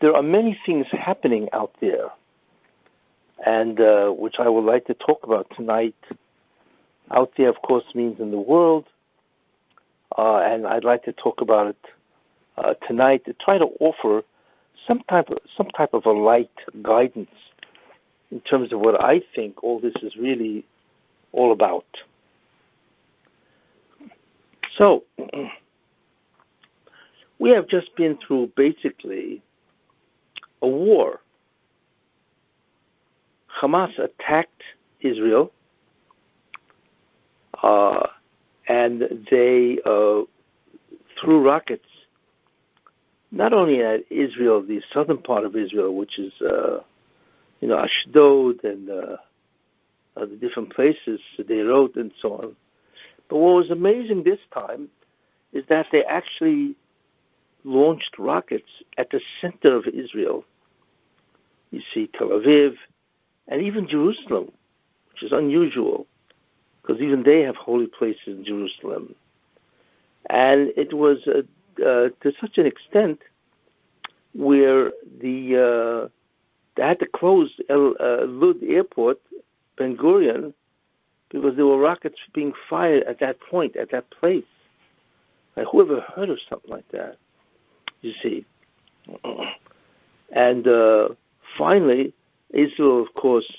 there are many things happening out there, and which I would like to talk about tonight. Out there, of course, means in the world, and I'd like to talk about it tonight to try to offer some type of a light guidance in terms of what I think all this is really all about. So, we have just been through basically a war. Hamas attacked Israel, and they threw rockets not only at Israel, the southern part of Israel, which is Ashdod and the different places, Sderot and so on. But what was amazing this time is that they actually launched rockets at the center of Israel. You see Tel Aviv and even Jerusalem, which is unusual because even they have holy places in Jerusalem. And it was to such an extent where they had to close Lud Airport, Ben Gurion, because there were rockets being fired at that point, at that place. Like, who ever heard of something like that? You see. And finally, Israel, of course,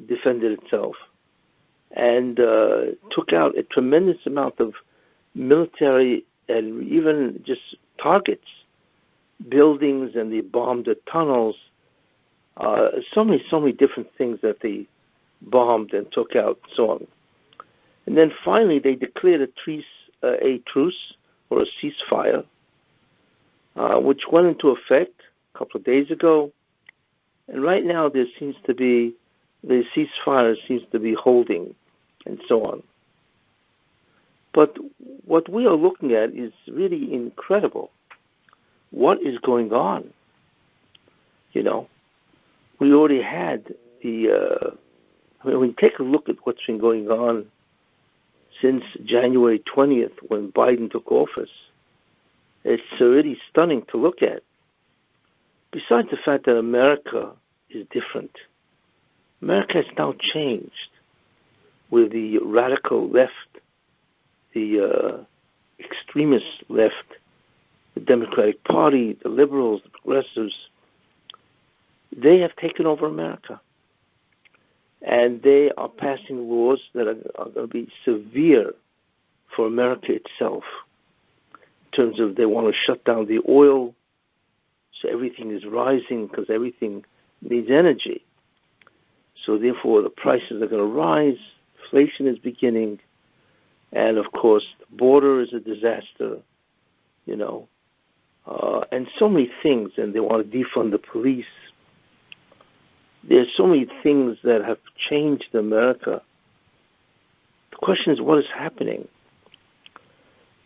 defended itself and took out a tremendous amount of military and even just targets, buildings, and they bombed the tunnels. So many different things that they bombed and took out, so on. And then finally, they declared a truce or a ceasefire, which went into effect a couple of days ago. And right now, the ceasefire seems to be holding, and so on. But what we are looking at is really incredible. What is going on? We already had when you take a look at what's been going on since January 20th when Biden took office, it's already stunning to look at. Besides the fact that America is different, America has now changed with the radical left, the extremist left, the Democratic Party, the liberals, the progressives. They have taken over America. And they are passing laws that are going to be severe for America itself. In terms of they want to shut down the oil, so everything is rising because everything needs energy. So therefore the prices are going to rise, inflation is beginning, and of course the border is a disaster, and so many things, and they want to defund the police. There's so many things that have changed America. The question is, what is happening?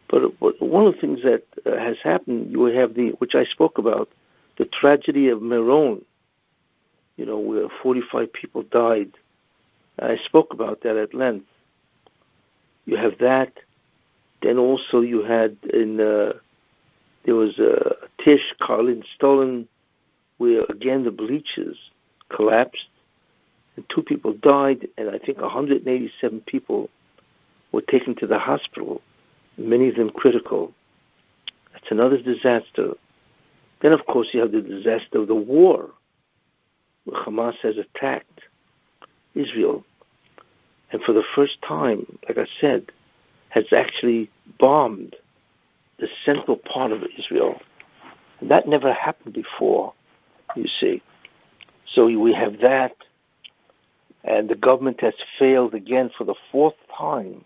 But one of the things that has happened, you have which I spoke about, the tragedy of Meron, where 45 people died. I spoke about that at length. You have that. Then also you had there was a Tish, Karlin, Stolen, where again the bleachers collapsed, and 2 people died, and I think 187 people were taken to the hospital, many of them critical. That's another disaster. Then, of course, you have the disaster of the war, where Hamas has attacked Israel, and for the first time, like I said, has actually bombed the central part of Israel. And that never happened before, you see. So we have that, and the government has failed again for the 4th time.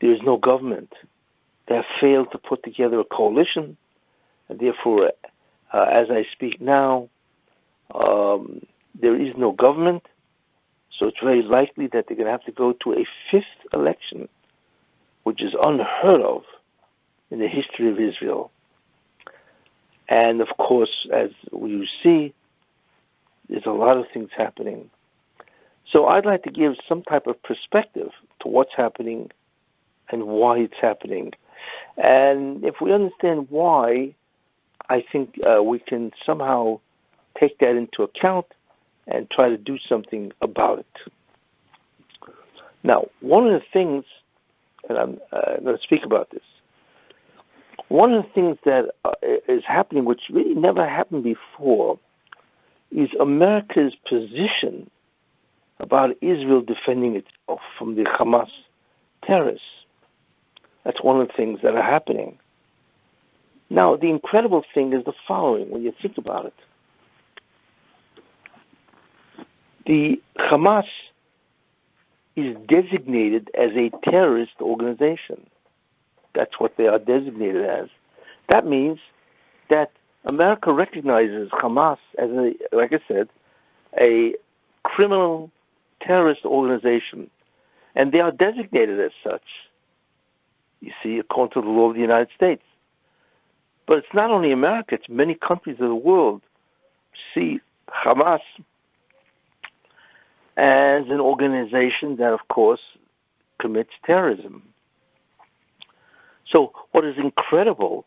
There is no government. They have failed to put together a coalition, and therefore, as I speak now, there is no government, so it's very likely that they're going to have to go to a 5th election, which is unheard of in the history of Israel. And of course, as you see, there's a lot of things happening. So I'd like to give some type of perspective to what's happening and why it's happening. And if we understand why, I think we can somehow take that into account and try to do something about it. Now, one of the things, and I'm going to speak about this, one of the things that is happening, which really never happened before, is America's position about Israel defending itself from the Hamas terrorists. That's one of the things that are happening. Now, the incredible thing is the following, when you think about it. The Hamas is designated as a terrorist organization. That's what they are designated as. That means that America recognizes Hamas as, like I said, a criminal terrorist organization. And they are designated as such, you see, according to the law of the United States. But it's not only America, it's many countries of the world see Hamas as an organization that, of course, commits terrorism. So what is incredible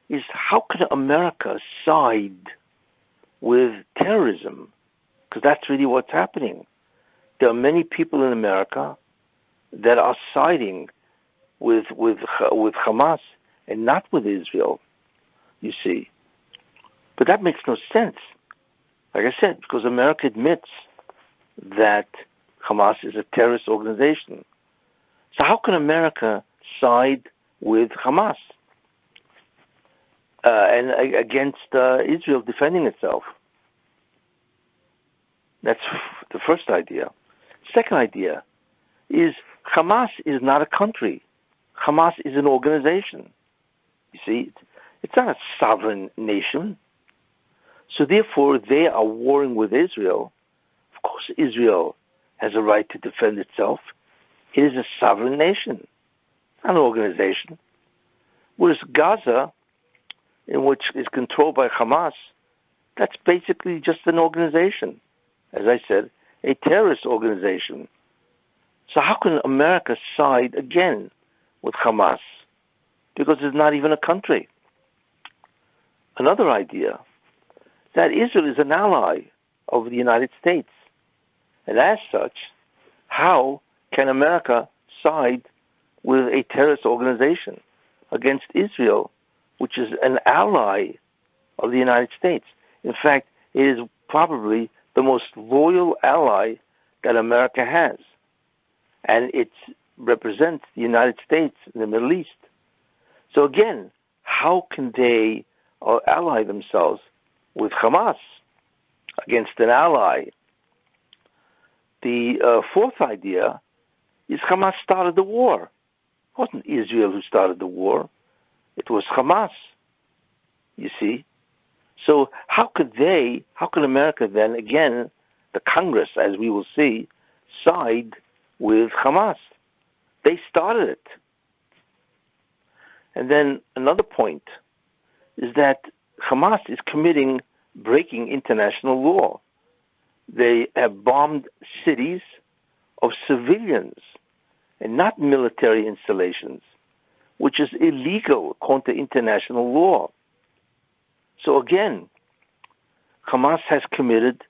is how can America side with terrorism? Because that's really what's happening. There are many people in America that are siding with Hamas and not with Israel, you see. But that makes no sense. Like I said, because America admits that Hamas is a terrorist organization. So how can America side with Hamas and against Israel defending itself? That's the first idea. Second idea is Hamas is not a country. Hamas is an organization. You see, it's not a sovereign nation. So therefore, they are warring with Israel. Of course, Israel has a right to defend itself. It is a sovereign nation, not an organization. Whereas Gaza, in which is controlled by Hamas, that's basically just an organization. As I said, a terrorist organization. So how can America side again with Hamas? Because it's not even a country. Another idea, that Israel is an ally of the United States. And as such, how can America side with a terrorist organization against Israel, which is an ally of the United States? In fact, it is probably the most loyal ally that America has. And it represents the United States in the Middle East. So again, how can they ally themselves with Hamas against an ally? The fourth idea is Hamas started the war. It wasn't Israel who started the war. It was Hamas, you see. So how could America then, again, the Congress, as we will see, side with Hamas? They started it. And then another point is that Hamas is breaking international law. They have bombed cities of civilians and not military installations, which is illegal according to international law. So again, Hamas has committed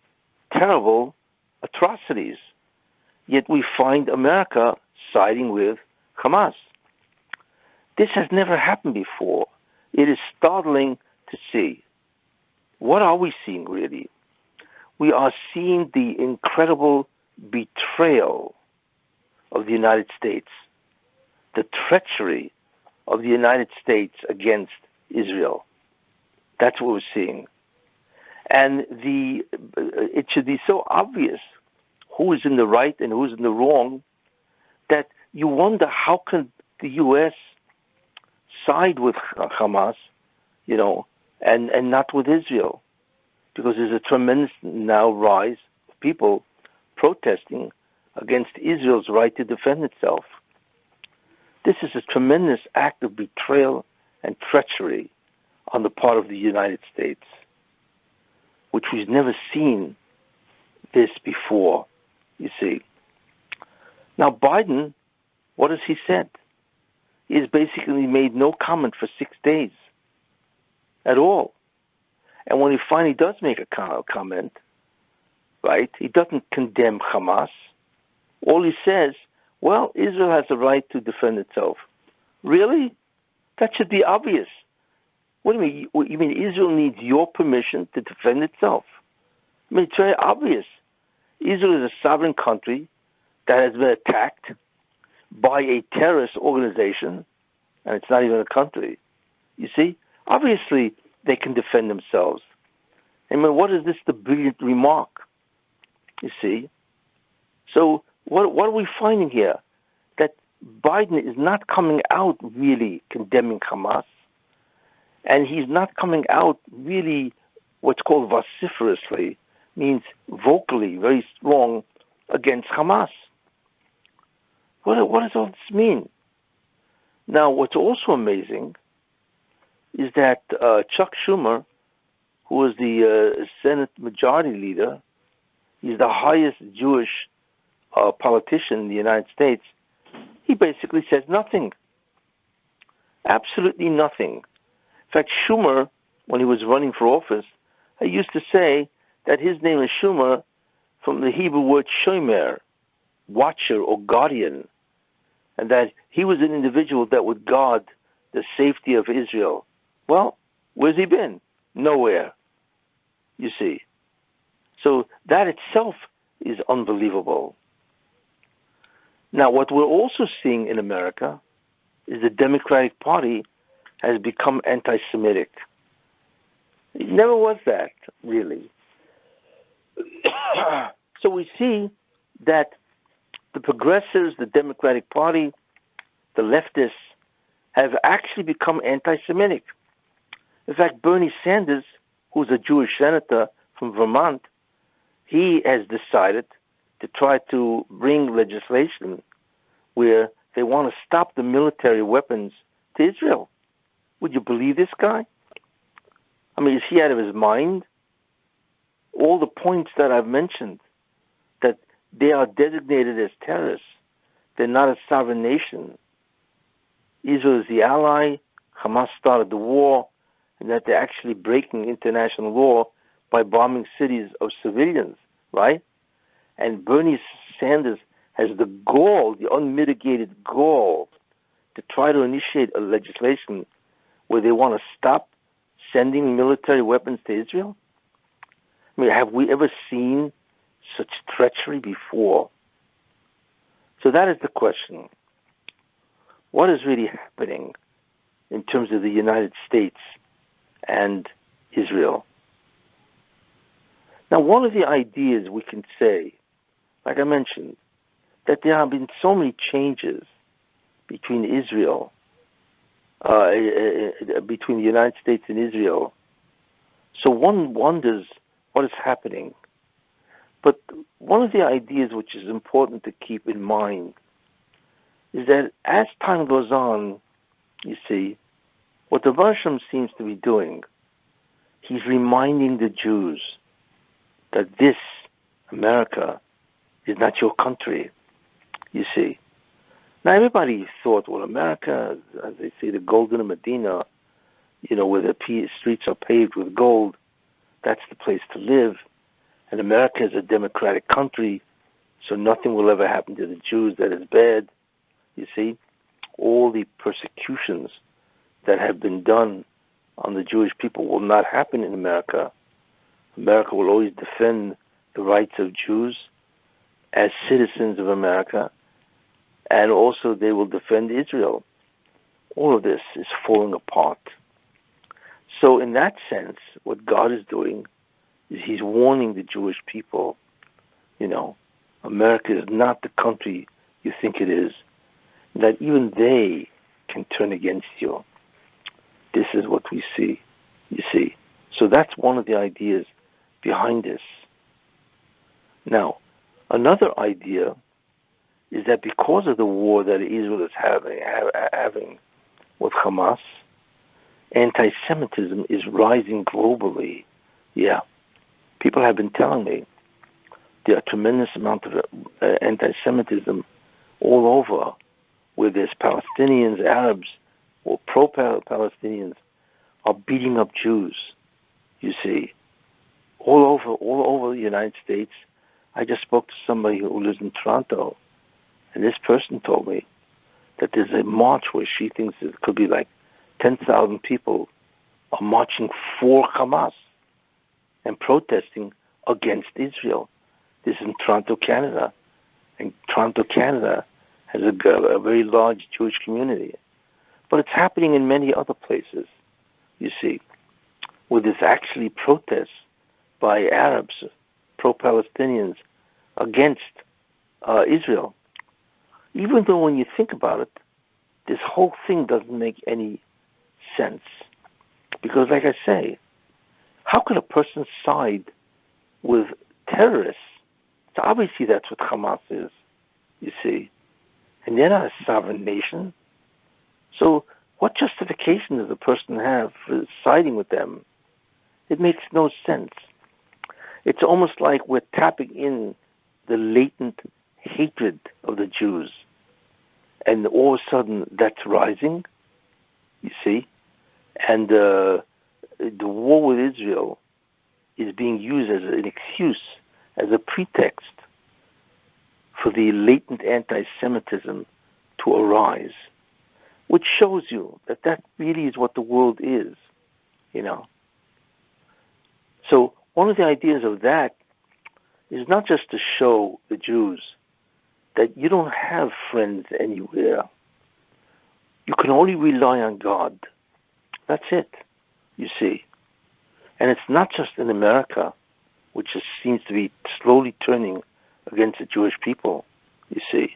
terrible atrocities, yet we find America siding with Hamas. This has never happened before. It is startling to see. What are we seeing, really? We are seeing the incredible betrayal of the United States, the treachery of the United States against Israel. That's what we're seeing. And it should be so obvious who is in the right and who is in the wrong that you wonder how can the U.S. side with Hamas, and not with Israel. Because there's a tremendous now rise of people protesting against Israel's right to defend itself. This is a tremendous act of betrayal and treachery on the part of the United States, which we've never seen this before, you see. Now Biden, what has he said? He has basically made no comment for 6 days. at all. And when he finally does make a comment, right, he doesn't condemn Hamas. All he says, well, Israel has the right to defend itself. Really? That should be obvious. What do you mean? You mean Israel needs your permission to defend itself? I mean, it's very obvious. Israel is a sovereign country that has been attacked by a terrorist organization, and it's not even a country. You see? Obviously, they can defend themselves. I mean, what is this, the brilliant remark? You see? So what are we finding here? That Biden is not coming out really condemning Hamas, and he's not coming out really what's called vociferously, means vocally, very strong, against Hamas. What does all this mean? Now, what's also amazing is that Chuck Schumer, who is the Senate Majority Leader, he's the highest Jewish politician in the United States, he basically says nothing. Absolutely nothing. In fact, Schumer, when he was running for office, I used to say that his name is Schumer from the Hebrew word shomer, watcher or guardian, and that he was an individual that would guard the safety of Israel. Well, where's he been? Nowhere, you see. So that itself is unbelievable. Now, what we're also seeing in America is the Democratic Party has become anti-Semitic. It never was that, really. So we see that the progressives, the Democratic Party, the leftists, have actually become anti-Semitic. In fact, Bernie Sanders, who's a Jewish senator from Vermont, he has decided to try to bring legislation where they want to stop the military weapons to Israel. Would you believe this guy? I mean, is he out of his mind? All the points that I've mentioned, that they are designated as terrorists, they're not a sovereign nation. Israel is the ally, Hamas started the war, and that they're actually breaking international law by bombing cities of civilians, right? And Bernie Sanders has the gall, the unmitigated gall, to try to initiate a legislation where they want to stop sending military weapons to Israel? I mean, have we ever seen such treachery before? So that is the question. What is really happening in terms of the United States and Israel? Now, one of the ideas we can say, like I mentioned, that there have been so many changes between Israel, between the United States and Israel. So one wonders what is happening. But one of the ideas which is important to keep in mind is that as time goes on, you see, what the Russian seems to be doing, he's reminding the Jews that this, America, is not your country, you see. Now, everybody thought, well, America, as they say, the golden Medina, where the streets are paved with gold, that's the place to live. And America is a democratic country, so nothing will ever happen to the Jews that is bad. You see, all the persecutions that have been done on the Jewish people will not happen in America. America will always defend the rights of Jews as citizens of America, and also they will defend Israel. All of this is falling apart. So in that sense, what God is doing is he's warning the Jewish people, America is not the country you think it is, that even they can turn against you. This is what we see, you see. So that's one of the ideas behind this. Now, another idea is that because of the war that Israel is having with Hamas, anti-Semitism is rising globally. Yeah, people have been telling me there are a tremendous amount of anti-Semitism all over, where there's Palestinians, Arabs, or pro-Palestinians are beating up Jews, you see, all over the United States. I just spoke to somebody who lives in Toronto, and this person told me that there's a march where she thinks it could be like 10,000 people are marching for Hamas and protesting against Israel. This is in Toronto, Canada. And Toronto, Canada has a very large Jewish community. But it's happening in many other places, you see, where there's actually protests by Arabs, pro-Palestinians, against Israel. Even though when you think about it, this whole thing doesn't make any sense. Because like I say, how could a person side with terrorists? So obviously that's what Hamas is, you see. And they're not a sovereign nation. So what justification does a person have for siding with them? It makes no sense. It's almost like we're tapping in the latent hatred of the Jews. And all of a sudden that's rising, you see. And the war with Israel is being used as an excuse, as a pretext for the latent anti-Semitism to arise, which shows you that that really is what the world is, you know. So one of the ideas of that is not just to show the Jews that you don't have friends anywhere. You can only rely on God. That's it, you see. And it's not just in America, which seems to be slowly turning against the Jewish people, you see.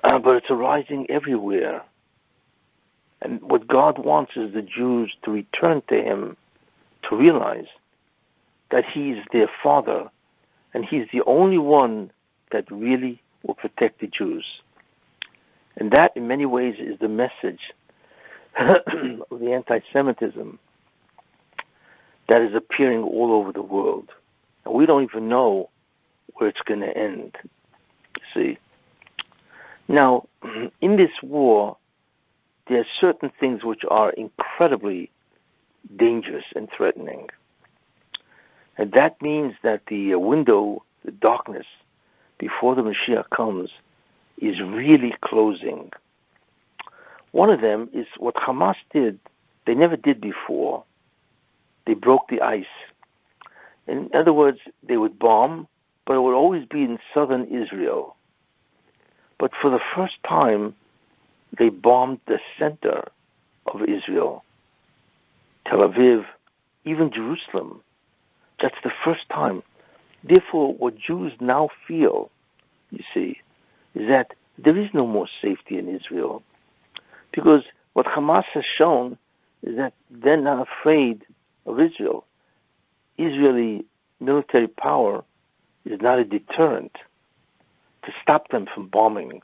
But it's arising everywhere. And what God wants is the Jews to return to Him, to realize that He's their Father, and He's the only one that really will protect the Jews. And that, in many ways, is the message of the anti-Semitism that is appearing all over the world. And we don't even know where it's going to end, see. Now, in this war, there are certain things which are incredibly dangerous and threatening. And that means that the window, the darkness, before the Mashiach comes, is really closing. One of them is what Hamas did, they never did before. They broke the ice. In other words, they would bomb, but it would always be in southern Israel. But for the first time, they bombed the center of Israel, Tel Aviv, even Jerusalem. That's the first time. Therefore, what Jews now feel, you see, is that there is no more safety in Israel. Because what Hamas has shown is that they're not afraid of Israel. Israeli military power is not a deterrent to stop them from bombing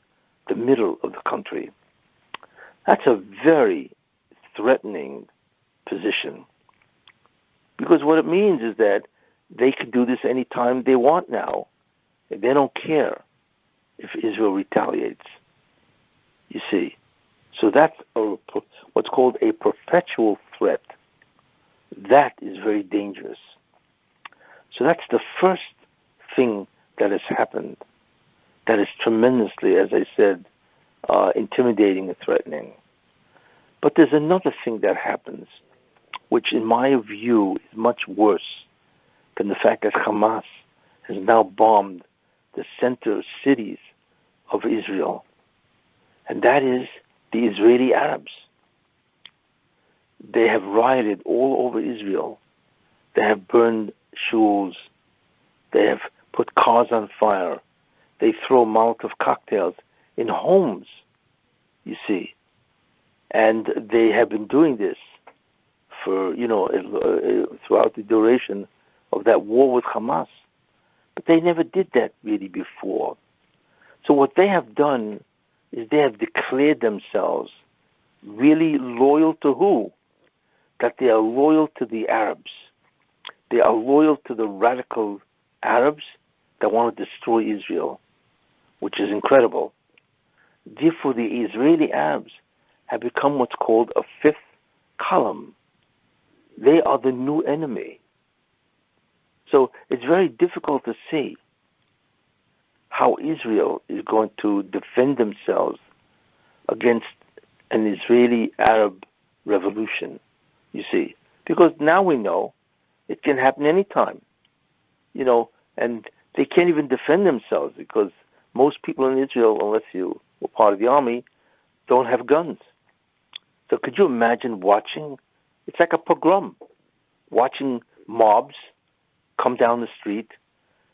the middle of the country. That's a very threatening position. Because what it means is that they can do this anytime they want now. And they don't care if Israel retaliates. You see. So that's what's called a perpetual threat. That is very dangerous. So that's the first thing that has happened that is tremendously, as I said, intimidating and threatening. But there's another thing that happens, which in my view is much worse than the fact that Hamas has now bombed the center cities of Israel. And that is the Israeli Arabs. They have rioted all over Israel. They have burned shuls. They have put cars on fire. They throw Molotov cocktails in homes, you see. And they have been doing this for, throughout the duration of that war with Hamas. But they never did that really before. So what they have done is they have declared themselves really loyal to who? That they are loyal to the Arabs. They are loyal to the radical Arabs that want to destroy Israel, which is incredible. Therefore, the Israeli Arabs have become what's called a fifth column. they are the new enemy. So it's very difficult to see how Israel is going to defend themselves against an Israeli-Arab revolution, you see. Because now we know it can happen anytime, and they can't even defend themselves because most people in Israel, unless you were part of the army, don't have guns. So could you imagine watching? It's like a pogrom, watching mobs come down the street,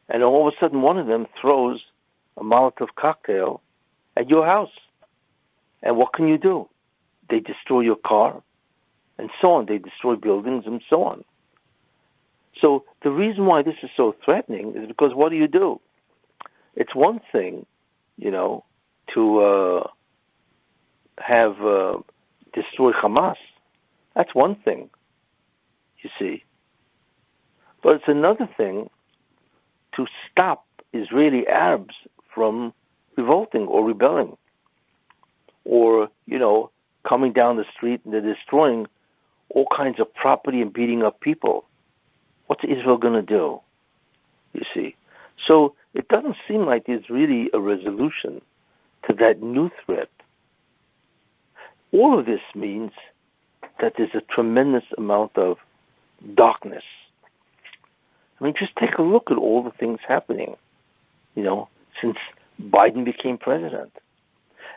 and all of a sudden one of them throws a Molotov cocktail at your house. And what can you do? They destroy your car, and so on. They destroy buildings, and so on. So the reason why this is so threatening is because what do? It's one thing, to have destroy Hamas. That's one thing, you see. But it's another thing to stop Israeli Arabs from revolting or rebelling, or coming down the street and they're destroying all kinds of property and beating up people. What's Israel going to do? You see. So it doesn't seem like there's really a resolution to that new threat. All of this means that there's a tremendous amount of darkness. I mean, just take a look at all the things happening, since Biden became president.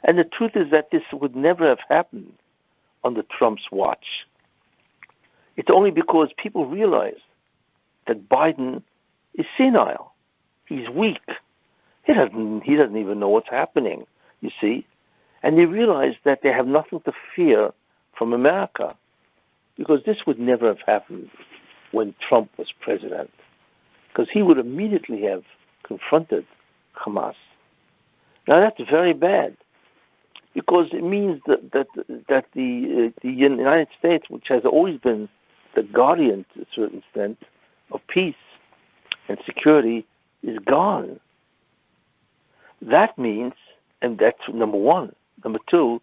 And the truth is that this would never have happened under Trump's watch. It's only because people realize that Biden is senile. He's weak. He doesn't even know what's happening, you see. And they realize that they have nothing to fear from America, because this would never have happened when Trump was president, because he would immediately have confronted Hamas. Now that's very bad, because it means that the United States, which has always been the guardian to a certain extent of peace and security, is gone. That means, and that's number one. Number two,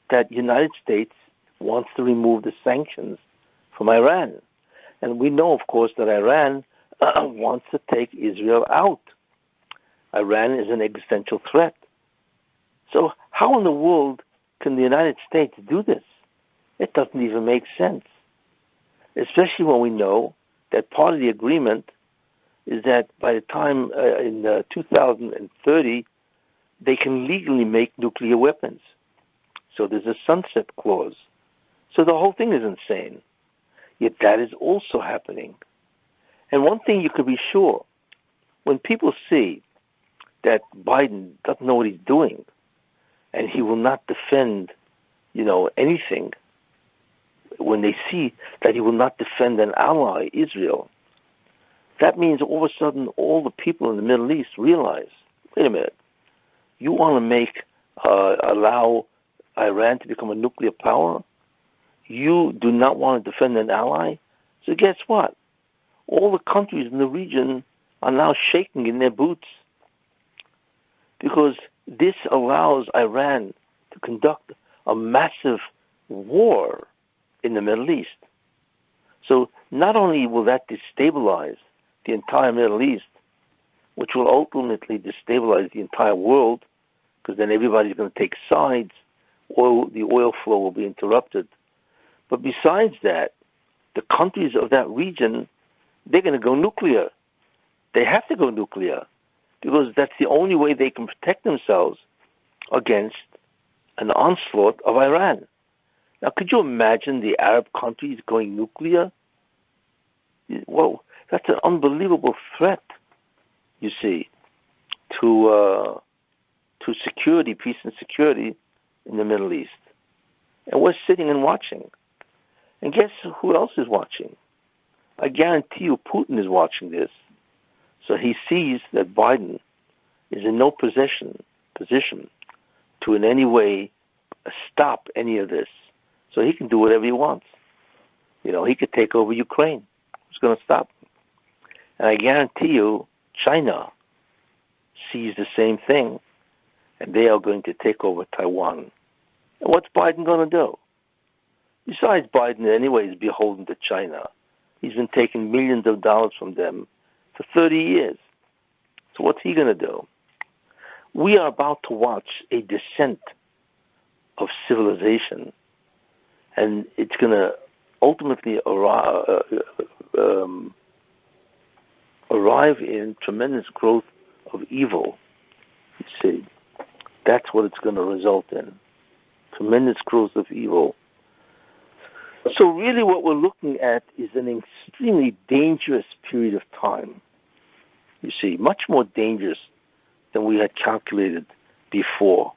that the United States wants to remove the sanctions from Iran. And we know, of course, that Iran wants to take Israel out. Iran is an existential threat. So how in the world can the United States do this? It doesn't even make sense, especially when we know that part of the agreement is that by the time in 2030, they can legally make nuclear weapons. So there's a sunset clause. So the whole thing is insane. Yet that is also happening. And one thing you could be sure, when people see that Biden doesn't know what he's doing, and he will not defend, anything, when they see that he will not defend an ally, Israel, that means all of a sudden all the people in the Middle East realize, wait a minute, you want to allow Iran to become a nuclear power? You do not want to defend an ally? So guess what? All the countries in the region are now shaking in their boots, because this allows Iran to conduct a massive war in the Middle East. So not only will that destabilize the entire Middle East, which will ultimately destabilize the entire world, because then everybody's going to take sides, the oil flow will be interrupted. But besides that, the countries of that region, they're going to go nuclear. They have to go nuclear, because that's the only way they can protect themselves against an onslaught of Iran. Now, could you imagine the Arab countries going nuclear? Well, that's an unbelievable threat, you see, to security, peace and security in the Middle East. And we're sitting and watching. And guess who else is watching? I guarantee you Putin is watching this. So he sees that Biden is in no position to in any way stop any of this. So he can do whatever he wants. He could take over Ukraine. Who's going to stop him? And I guarantee you China sees the same thing, and they are going to take over Taiwan. And what's Biden going to do? Besides, Biden anyway is beholden to China. He's been taking millions of dollars from them for 30 years. So what's he going to do? We are about to watch a descent of civilization, and it's going to ultimately arrive in tremendous growth of evil. You see, that's what it's going to result in. Tremendous growth of evil. So really what we're looking at is an extremely dangerous period of time. You see, much more dangerous than we had calculated before,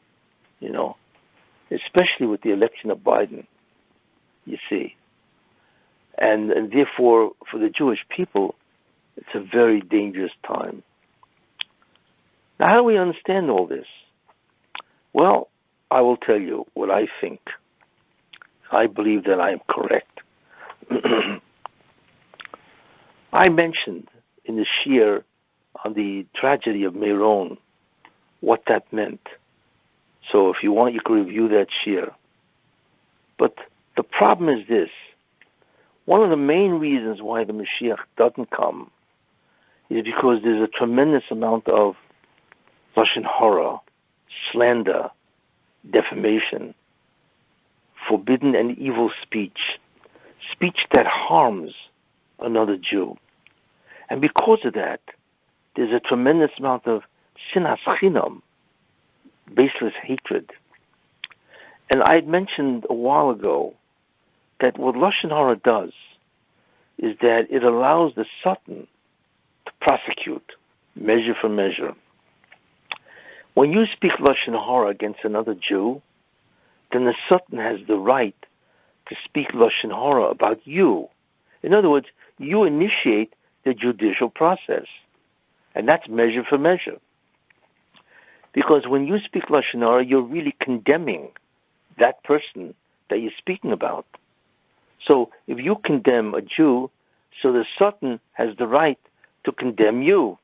especially with the election of Biden, you see. And therefore, for the Jewish people, it's a very dangerous time. Now, how do we understand all this? Well, I will tell you what I think. I believe that I am correct. I mentioned in the Shiur on the tragedy of Meron what that meant. So if you want, you can review that Shiur. But the problem is this. One of the main reasons why the Mashiach doesn't come is because there's a tremendous amount of lashon hara, slander, defamation, forbidden and evil speech that harms another Jew. And because of that, there's a tremendous amount of sinas chinam, baseless hatred. And I had mentioned a while ago that what lashon hara does is that it allows the Satan to prosecute, measure for measure. When you speak lashon hara against another Jew, then the Satan has the right to speak lashon hara about you. In other words, you initiate the judicial process, and that's measure for measure. Because when you speak lashon hara, you're really condemning that person that you're speaking about. So if you condemn a Jew, so the Satan has the right to condemn you.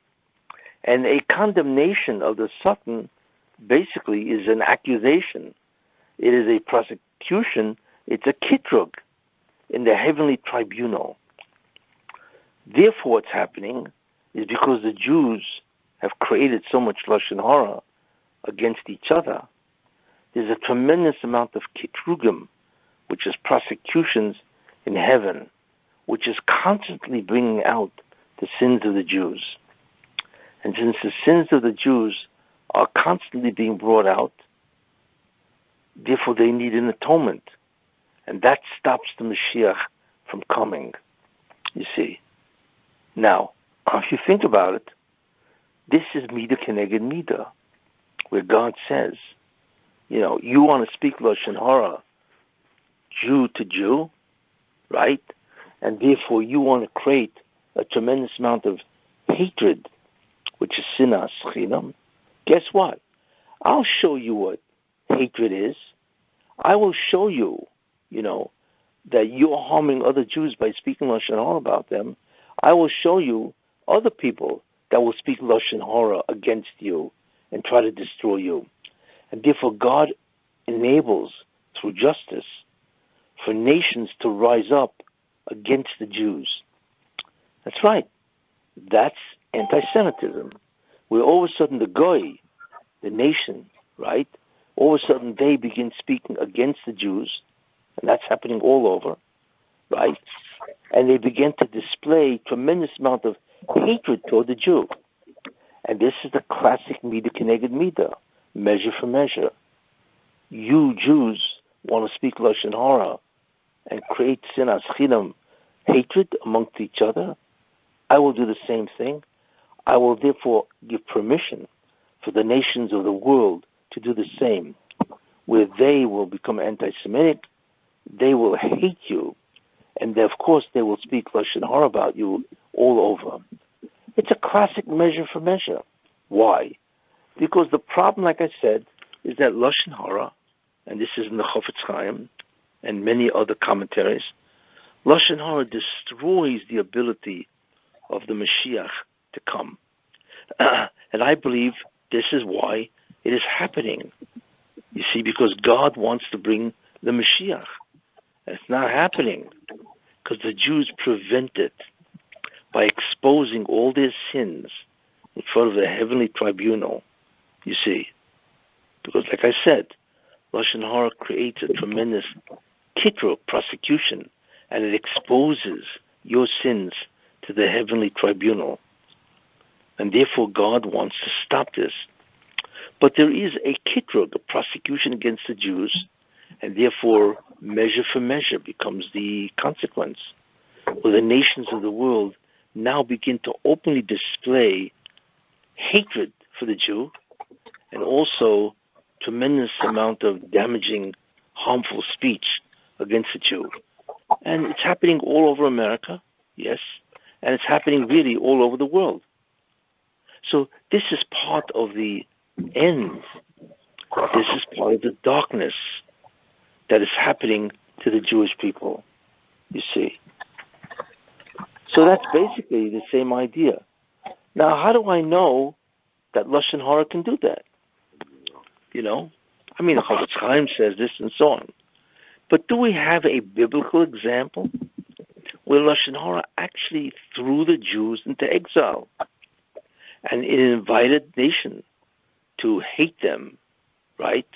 And a condemnation of the Satan basically is an accusation. It is a prosecution. It's a kitrug in the heavenly tribunal. Therefore, what's happening is because the Jews have created so much lashon hara against each other, there's a tremendous amount of kitrugim, which is prosecutions in heaven, which is constantly bringing out the sins of the Jews. And since the sins of the Jews are constantly being brought out, therefore they need an atonement. And that stops the Mashiach from coming, you see. Now, if you think about it, this is Midah Keneged Midah, where God says, you want to speak lashon hara, Jew to Jew, right? And therefore you want to create a tremendous amount of hatred, which is sinas chinam. Guess what? I'll show you what hatred is. I will show you, that you're harming other Jews by speaking lashon hara about them. I will show you other people that will speak lashon hara against you and try to destroy you. And therefore God enables, through justice, for nations to rise up against the Jews. That's right. That's anti-Semitism. Where all of a sudden the goy, the nation, right, all of a sudden they begin speaking against the Jews, and that's happening all over, right? And they begin to display tremendous amount of hatred toward the Jew. And this is the classic Midah Keneged Midah, measure for measure. You Jews want to speak lashon hara and create sinas chinam, hatred amongst each other. I will do the same thing. I will therefore give permission for the nations of the world to do the same, where they will become anti-Semitic, they will hate you, and of course they will speak lashon hara about you all over. It's a classic measure for measure. Why? Because the problem, like I said, is that lashon hara, and this is in the Chofetz Chaim and many other commentaries, lashon hara destroys the ability of the Mashiach to come. And I believe this is why it is happening. You see, because God wants to bring the Mashiach. And it's not happening because the Jews prevent it by exposing all their sins in front of the heavenly tribunal, you see. Because, like I said, Lashon Hara creates a tremendous kitruk, prosecution, and it exposes your sins to the heavenly tribunal. And therefore God wants to stop this. But there is a kitruk, a prosecution against the Jews, and therefore measure for measure becomes the consequence, where the nations of the world now begin to openly display hatred for the Jew, and also tremendous amount of damaging, harmful speech against the Jew. And it's happening all over America, yes, and it's happening really all over the world. So this is part of the end. This is part of the darkness that is happening to the Jewish people, you see. So that's basically the same idea. Now, how do I know that Lashon Hara can do that? You know? I mean, the Chofetz Chaim says this and so on. But do we have a biblical example where Lashon Hara actually threw the Jews into exile and it invited nation to hate them, right?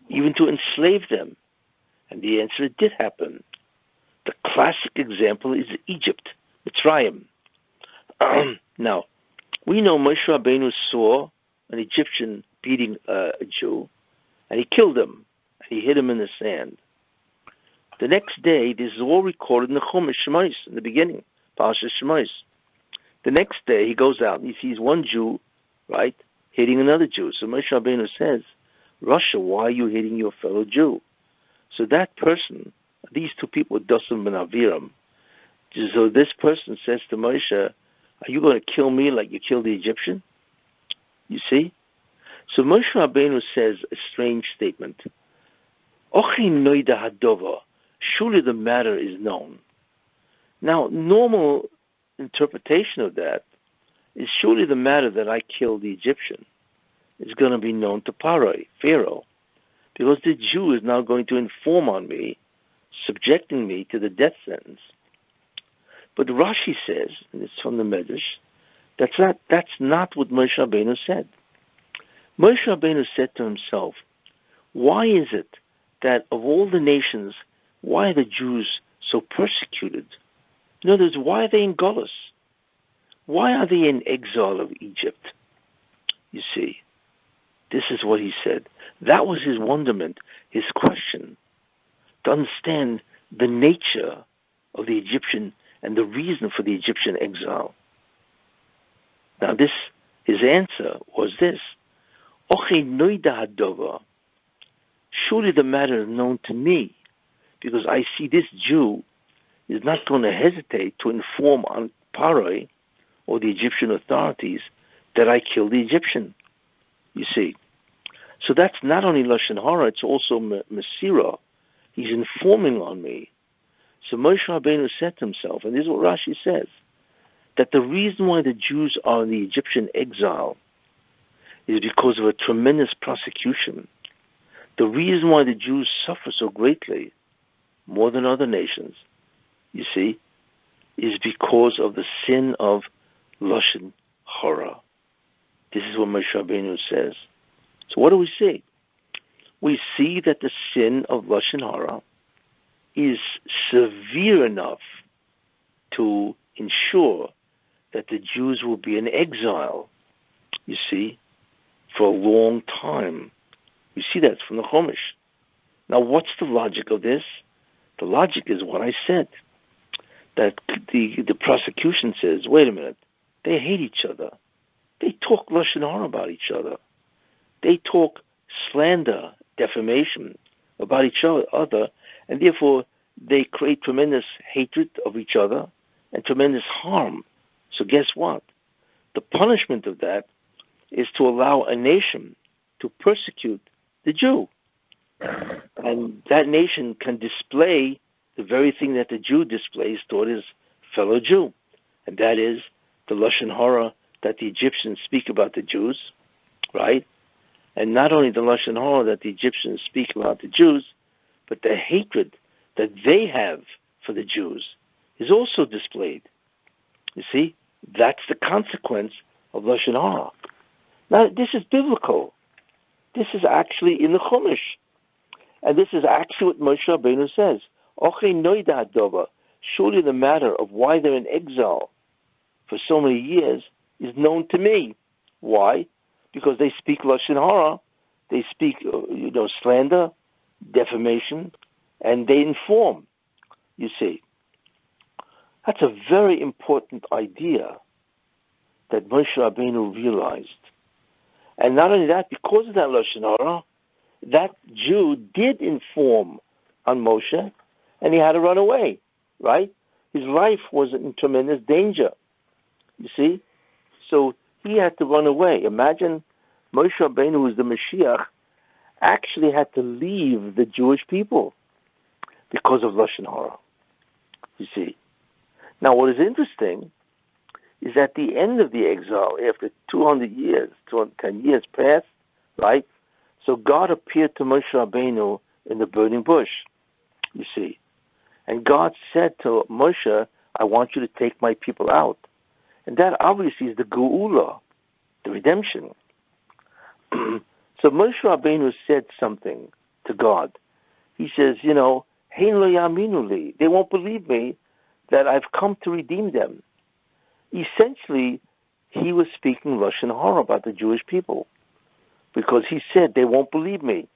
Even to enslave them? And the answer, it did happen. The classic example is Egypt, Mitzrayim. Now, we know Moshe Rabbeinu saw an Egyptian beating a Jew, and he killed him, and he hid him in the sand. The next day, this is all recorded in the Chumash Shemais, in the beginning, Parashat Shemais. The next day, he goes out, and he sees one Jew, right, hitting another Jew. So Moshe Rabbeinu says, Russia, why are you hitting your fellow Jew? So that person, these two people, Dosim ben Aviram, so this person says to Moshe, are you going to kill me like you killed the Egyptian? You see? So Moshe Rabbeinu says a strange statement. Ochi noida hadova, surely the matter is known. Now, normal interpretation of that is surely the matter that I killed the Egyptian is going to be known to Pharaoh, because the Jew is now going to inform on me, subjecting me to the death sentence. But Rashi says, and it's from the Medrash, that's not what Moshe Rabbeinu said. Moshe Rabbeinu said to himself, why is it that of all the nations, why are the Jews so persecuted? In other words, why are they in Golus? Why are they in exile of Egypt? You see, this is what he said. That was his wonderment, his question, to understand the nature of the Egyptian and the reason for the Egyptian exile. Now his answer was this, Ochi noida hadova, surely the matter is known to me, because I see this Jew is not going to hesitate to inform on Paroi or the Egyptian authorities that I killed the Egyptian, you see. So that's not only Lashon Hara, it's also Mesira. He's informing on me. So Moshe Rabbeinu said to himself, and this is what Rashi says, that the reason why the Jews are in the Egyptian exile is because of a tremendous prosecution. The reason why the Jews suffer so greatly, more than other nations, you see, is because of the sin of Lashon Hara. This is what Moshe Rabbeinu says. So what do we see? We see that the sin of Lashon Hara is severe enough to ensure that the Jews will be in exile, you see, for a long time. You see that from the Chumash. Now, what's the logic of this? The logic is what I said, that the prosecution says, wait a minute, they hate each other. They talk Lashon Hara about each other. They talk slander, defamation about each other, and therefore they create tremendous hatred of each other and tremendous harm. So guess what? The punishment of that is to allow a nation to persecute the Jew. And that nation can display the very thing that the Jew displays toward his fellow Jew, and that is the Lashon Hara that the Egyptians speak about the Jews, right? And not only the Lashon Hara that the Egyptians speak about the Jews, but the hatred that they have for the Jews is also displayed. You see, that's the consequence of Lashon Hara. Now, this is biblical. This is actually in the Chumash. And this is actually what Moshe Rabbeinu says. Surely the matter of why they're in exile for so many years is known to me. Why? Because they speak Lashon Hara, they speak slander, defamation, and they inform. You see, that's a very important idea that Moshe Rabbeinu realized. And not only that, because of that Lashon Hara, that Jew did inform on Moshe, and he had to run away, right? His life was in tremendous danger, you see? So he had to run away. Imagine Moshe Rabbeinu, who was the Mashiach, actually had to leave the Jewish people because of Lashon Hara, you see. Now, what is interesting is at the end of the exile, after 200 years, 210 years passed, right? So God appeared to Moshe Rabbeinu in the burning bush, you see. And God said to Moshe, I want you to take my people out. And that obviously is the Geula, the redemption. So Moshe Rabbeinu said something to God. He says, Hein lo yaminu li. They won't believe me that I've come to redeem them. Essentially, he was speaking Lashon Hara about the Jewish people, because he said they won't believe me.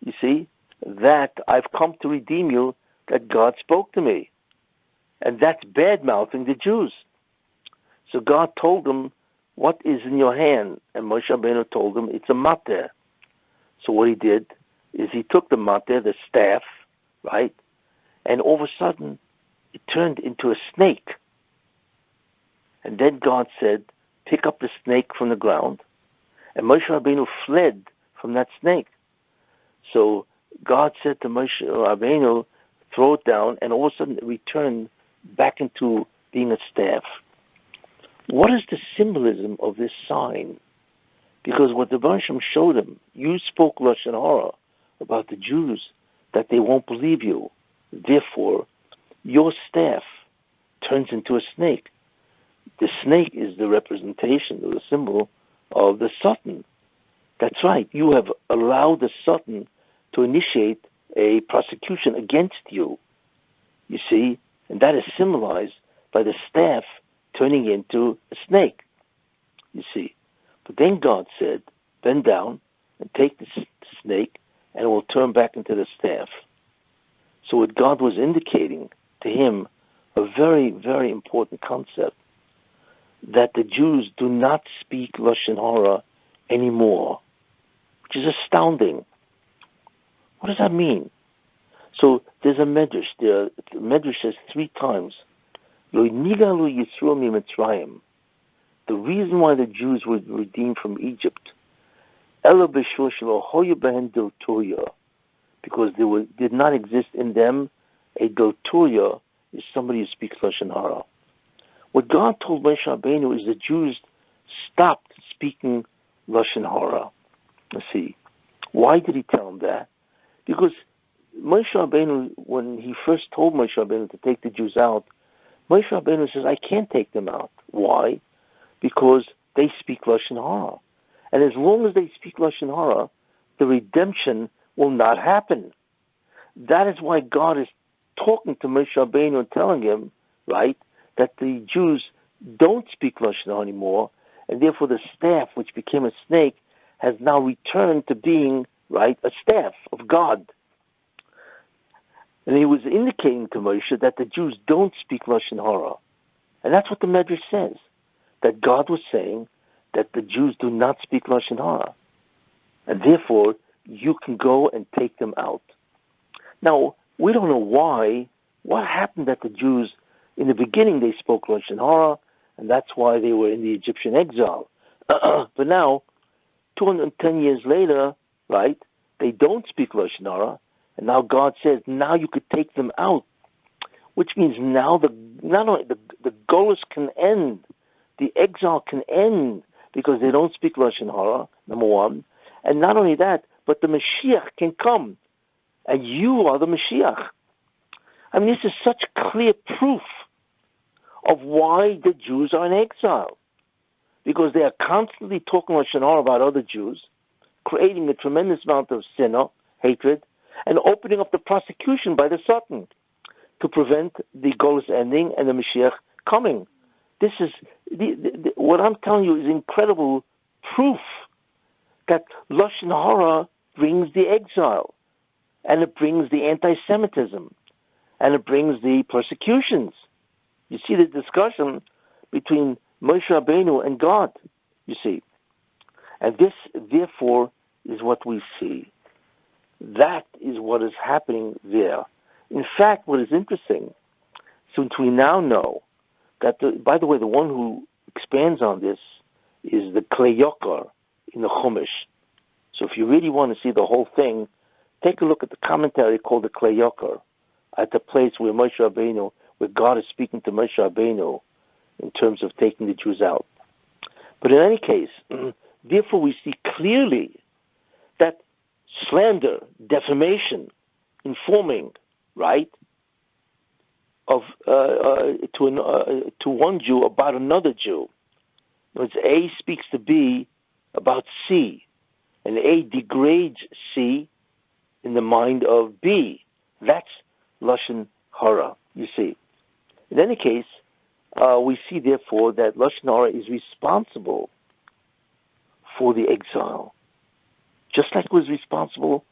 You see, that I've come to redeem you, that God spoke to me. And that's bad-mouthing the Jews. So God told him, what is in your hand? And Moshe Rabbeinu told him, it's a mateh. So what he did is he took the mateh, the staff, right? And all of a sudden, it turned into a snake. And then God said, pick up the snake from the ground. And Moshe Rabbeinu fled from that snake. So God said to Moshe Rabbeinu, throw it down, and all of a sudden it returned back into being a staff. What is the symbolism of this sign? Because what the Hashem showed him, you spoke Lashon Hara about the Jews, that they won't believe you. Therefore, your staff turns into a snake. The snake is the representation, or the symbol of the Satan. That's right. You have allowed the Satan to initiate a prosecution against you. You see? And that is symbolized by the staff turning into a snake. You see? But then God said, bend down and take the snake, and it will turn back into the staff. So what God was indicating to him, a very, very important concept, that the Jews do not speak Lashon Hara anymore, which is astounding. What does that mean? So there's a medrash there. The medrash says 3 times, Lo nigalu Yisrael miMitzrayim. The reason why the Jews were redeemed from Egypt, Ela b'shul shelo hoyu behen diltuya, because there did not exist in them a diltuya, is somebody who speaks Lashon Hara. What God told Moshe Rabbeinu is the Jews stopped speaking Lashon Hara. Let's see. Why did he tell them that? Because Moshe Rabbeinu, when he first told Moshe Rabbeinu to take the Jews out, Moshe Rabbeinu says, I can't take them out. Why? Because they speak Lashon Hara. And as long as they speak Lashon Hara, the redemption will not happen. That is why God is talking to Moshe Rabbeinu and telling him, right, that the Jews don't speak Lashon Hara anymore, and therefore the staff, which became a snake, has now returned to being, right, a staff of God. And he was indicating to Moshe that the Jews don't speak Lashon Hara. And that's what the Medrash says, that God was saying that the Jews do not speak Lashon Hara. And therefore, you can go and take them out. Now, we don't know why. What happened that the Jews, in the beginning, they spoke Lashon Hara, and that's why they were in the Egyptian exile. But now, 210 years later, right, they don't speak Lashon Hara, and now God says, now you could take them out, which means now not only the Golus can end, the exile can end, because they don't speak Lashon Hara, number one, and not only that, but the Mashiach can come, and you are the Mashiach. I mean, this is such clear proof of why the Jews are in exile. Because they are constantly talking Lashon Hara about other Jews, creating a tremendous amount of sinner, hatred, and opening up the prosecution by the Satan to prevent the Golus ending and the Mashiach coming. This is what I'm telling you is incredible proof that Lashon Hara brings the exile, and it brings the anti-Semitism, and it brings the persecutions. You see the discussion between Moshe Rabbeinu and God, you see. And this, therefore, is what we see. That is what is happening there. In fact, what is interesting, since we now know that, by the way, the one who expands on this is the Klei Yokar in the Chumash. So if you really want to see the whole thing, take a look at the commentary called the Klei Yokar, at the place where Moshe Rabbeinu, where God is speaking to Moshe Rabbeinu in terms of taking the Jews out. But in any case, therefore we see clearly that slander, defamation, informing, right, of to one Jew about another Jew. It's A speaks to B about C, and A degrades C in the mind of B. That's Lashon Hara, you see. In any case, we see, therefore, that Lashon Hara is responsible for the exile, just like it was responsible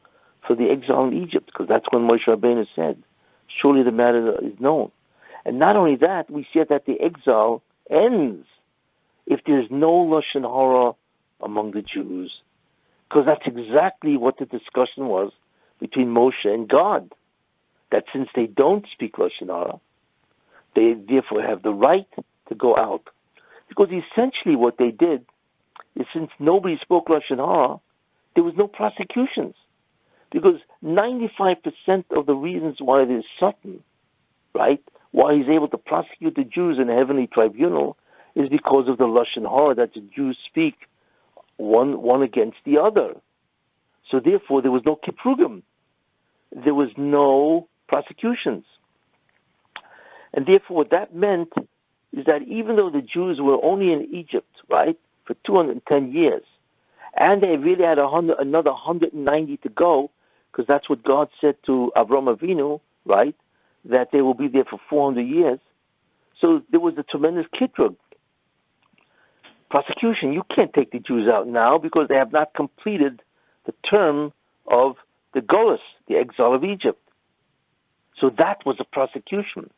for the exile in Egypt, because that's when Moshe Rabbeinu said, surely the matter is known. And not only that, we see that the exile ends if there's no Lashon Hara among the Jews, because that's exactly what the discussion was between Moshe and God, that since they don't speak Lashon Hara, they therefore have the right to go out. Because essentially what they did is, since nobody spoke Lashon Hara, there was no prosecutions. Because 95% of the reasons why there's Satan, right, why he's able to prosecute the Jews in a heavenly tribunal, is because of the Lashon Hara that the Jews speak one against the other. So therefore there was no kiprugim. There was no prosecutions. And therefore what that meant is that even though the Jews were only in Egypt, right, for 210 years, and they really had another 190 to go, because that's what God said to Avraham Avinu, right, that they will be there for 400 years. So there was a tremendous kitrug, prosecution. You can't take the Jews out now because they have not completed the term of the Golus, the exile of Egypt. So that was a prosecution.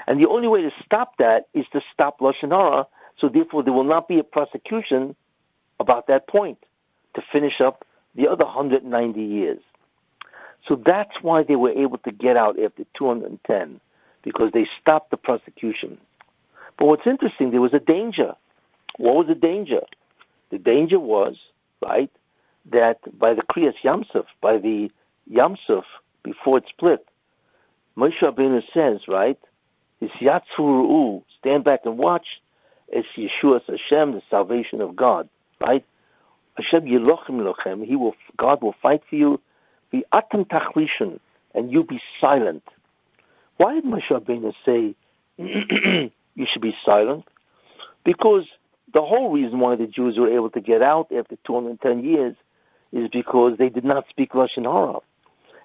And the only way to stop that is to stop Lashon Hara, so therefore there will not be a prosecution about that point, to finish up the other 190 years. So that's why they were able to get out after 210, because they stopped the prosecution. But what's interesting, there was a danger. What was the danger? The danger was, right, that by the Kriyas Yamsuf, by the Yamsuf, before it split, Moshe Rabbeinu says, right, stand back and watch, es Yeshua Hashem, the salvation of God, right? Hashem Yelochem Lochem, God will fight for you, be atem tachlishon, and you be silent. Why did Moshe Rabbeinu say you should be silent? Because the whole reason why the Jews were able to get out after 210 years is because they did not speak Lashon Hara.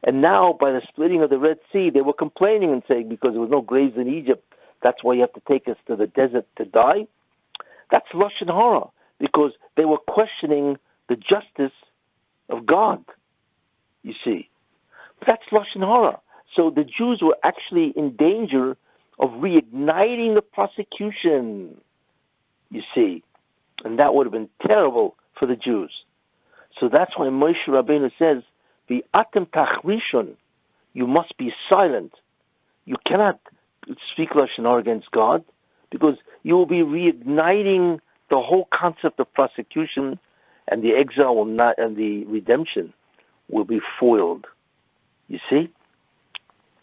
And now, by the splitting of the Red Sea, they were complaining and saying, because there was no graves in Egypt, that's why you have to take us to the desert to die. That's Lashon Hara, because they were questioning the justice of God, you see. But that's Lashon Hara. So the Jews were actually in danger of reigniting the prosecution, you see. And that would have been terrible for the Jews. So that's why Moshe Rabbeinu says, the atem tachlishon, you must be silent. You cannot speak Lashon Hara against God, because you will be reigniting the whole concept of prosecution, and the exile will not, and the redemption will be foiled. You see?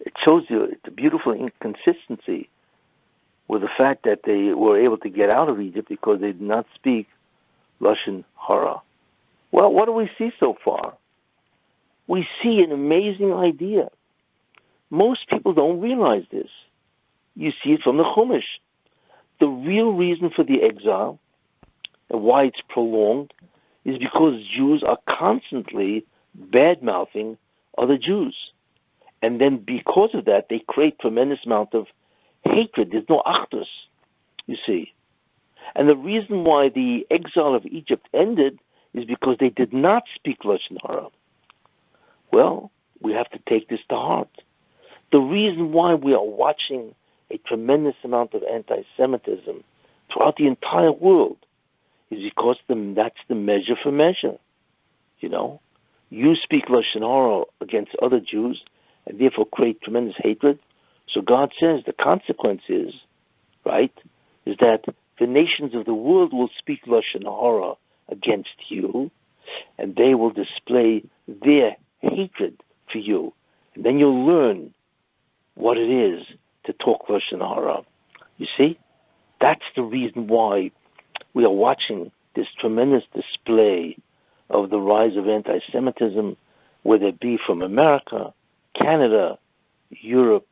It shows you the beautiful inconsistency with the fact that they were able to get out of Egypt because they did not speak Lashon Hara. Well, what do we see so far? We see an amazing idea. Most people don't realize this. You see it from the Chumash. The real reason for the exile and why it's prolonged is because Jews are constantly bad-mouthing other Jews. And then because of that, they create tremendous amount of hatred. There's no achdus, you see. And the reason why the exile of Egypt ended is because they did not speak Lashon Hara. Well, we have to take this to heart. The reason why we are watching a tremendous amount of anti-Semitism throughout the entire world is because that's the measure for measure. You know, you speak Lashon Hara against other Jews and therefore create tremendous hatred. So God says the consequence is, right, is that the nations of the world will speak Lashon Hara against you, and they will display their hatred for you. And then you'll learn what it is to talk Lashon Hara. You see? That's the reason why we are watching this tremendous display of the rise of anti-Semitism, whether it be from America, Canada, Europe,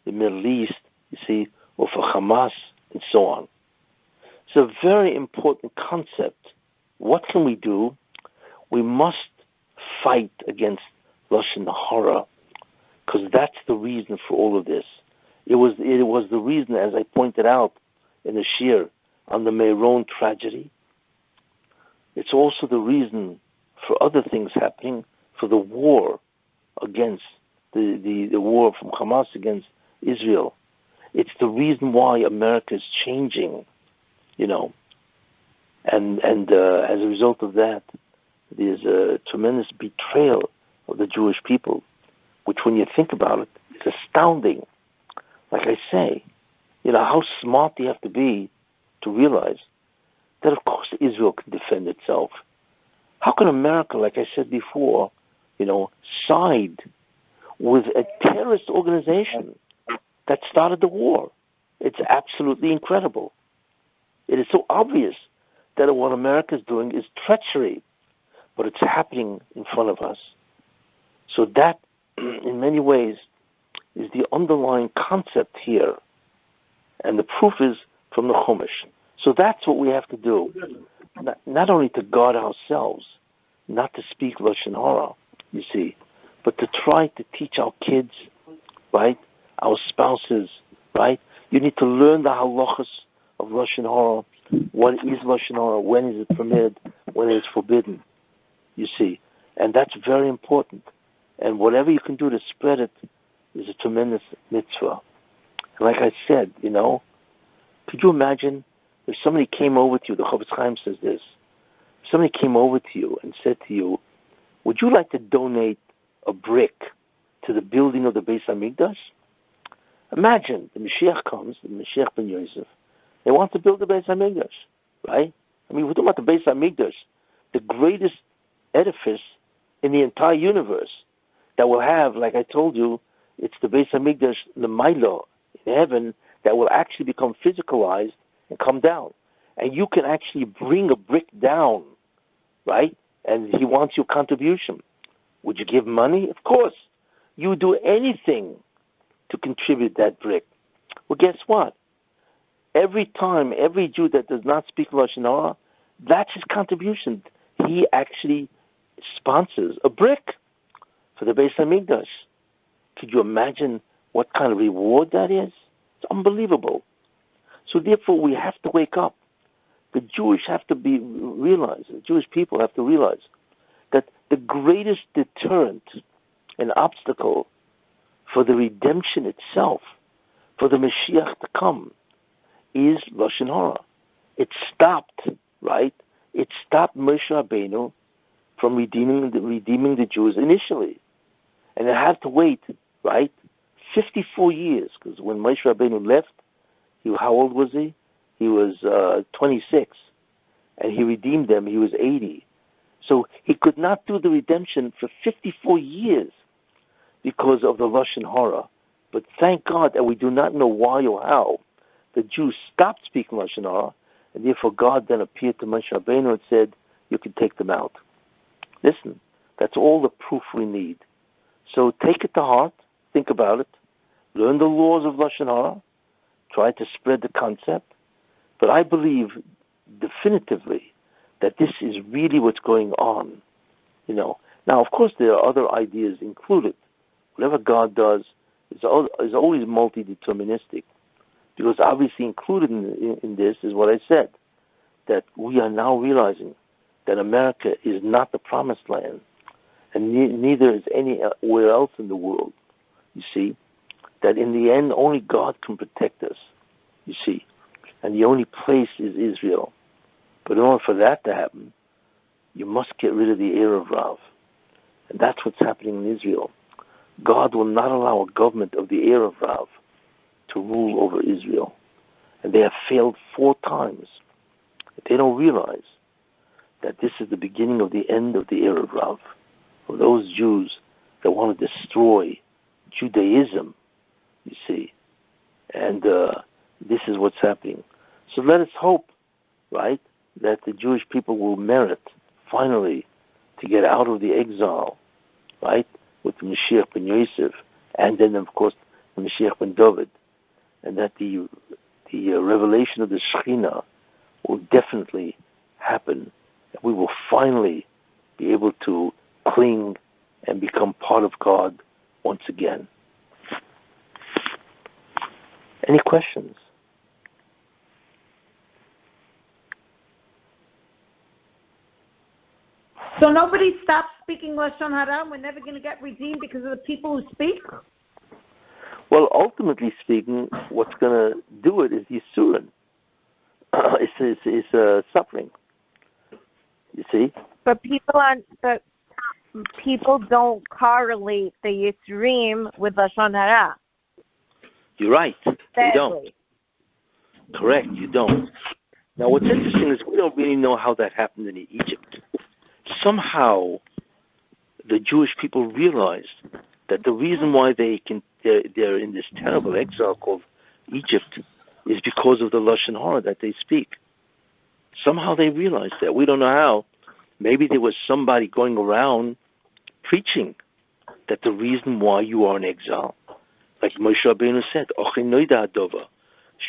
the Middle East, you see, or for Hamas, and so on. It's a very important concept. What can we do? We must fight against Lashon Hara, because that's the reason for all of this. It was the reason, as I pointed out in the Shiur, on the Meron tragedy. It's also the reason for other things happening, for the war against the war from Hamas against Israel. It's the reason why America is changing, you know. And as a result of that, there's a tremendous betrayal of the Jewish people, which when you think about it, is astounding. Like I say, you know, how smart do you have to be to realize that, of course, Israel can defend itself. How can America, like I said before, you know, side with a terrorist organization that started the war? It's absolutely incredible. It is so obvious that what America is doing is treachery, but it's happening in front of us. So that, in many ways, is the underlying concept here. And the proof is from the Chumash. So that's what we have to do. Not only to guard ourselves, not to speak Lashon Hara, you see, but to try to teach our kids, right, our spouses, right? You need to learn the halachas of Lashon Hara. What is Lashon Hara? When is it permitted? When is it forbidden? You see. And that's very important. And whatever you can do to spread it is a tremendous mitzvah. And like I said, you know, could you imagine if somebody came over to you, the Chofetz Chaim says this, if somebody came over to you and said to you, would you like to donate a brick to the building of the Beis HaMikdash? Imagine, the Mashiach comes, the Mashiach ben Yosef, they want to build the Beis HaMikdash, right? I mean, we're talking about the Beis HaMikdash, the greatest edifice in the entire universe that will have, like I told you, it's the Beis HaMikdash, the Milo in heaven, that will actually become physicalized and come down. And you can actually bring a brick down, right? And he wants your contribution. Would you give money? Of course. You would do anything to contribute that brick. Well, guess what? Every time, every Jew that does not speak Lashon Hara, that's his contribution. He actually sponsors a brick for the Beis HaMikdash. Could you imagine what kind of reward that is? It's unbelievable. So therefore, we have to wake up. The Jewish have to realize, the Jewish people have to realize that the greatest deterrent and obstacle for the redemption itself, for the Mashiach to come, is Lashon Hara. It stopped, right? It stopped Moshe Rabbeinu from redeeming the Jews initially. And it had to wait, right, 54 years, because when Moshe Rabbeinu left, how old was he? He was 26, and he redeemed them. He was 80. So he could not do the redemption for 54 years because of the Lashon Hara. But thank God that we do not know why or how the Jews stopped speaking Lashon Hara, and therefore God then appeared to Moshe Rabbeinu and said, you can take them out. Listen, that's all the proof we need. So take it to heart, think about it, learn the laws of Lashon Hara, try to spread the concept. But I believe definitively that this is really what's going on. Now, of course, there are other ideas included. Whatever God does is always multi-deterministic, because obviously included in this is what I said, that we are now realizing that America is not the promised land, and neither is anywhere else in the world. You see, that in the end only God can protect us. You see, and the only place is Israel. But in order for that to happen, you must get rid of the Erev Rav. And that's what's happening in Israel. God will not allow a government of the Erev Rav to rule over Israel. And they have failed 4 times. They don't realize that this is the beginning of the end of the Erev Rav, of those Jews that want to destroy Judaism, you see. And this is what's happening. So let us hope, right, that the Jewish people will merit, finally, to get out of the exile, right, with the Mashiach ben Yosef, and then, of course, the Mashiach ben David, and that the revelation of the Shekhinah will definitely happen. And we will finally be able to cling and become part of God once again. Any questions? So nobody stops speaking Lashon Hara? We're never going to get redeemed because of the people who speak? Well, ultimately speaking, what's going to do it is Yisurin. It's suffering. You see? But people don't correlate the Yisrim with Lashon Hara. You're right. Sadly. You don't. Correct, you don't. Now, what's interesting is we don't really know how that happened in Egypt. Somehow, the Jewish people realized that the reason why they're in this terrible exile called Egypt is because of the Lashon Hara that they speak. Somehow they realized that. We don't know how. Maybe there was somebody going around preaching that the reason why you are in exile, like Moshe Rabbeinu said,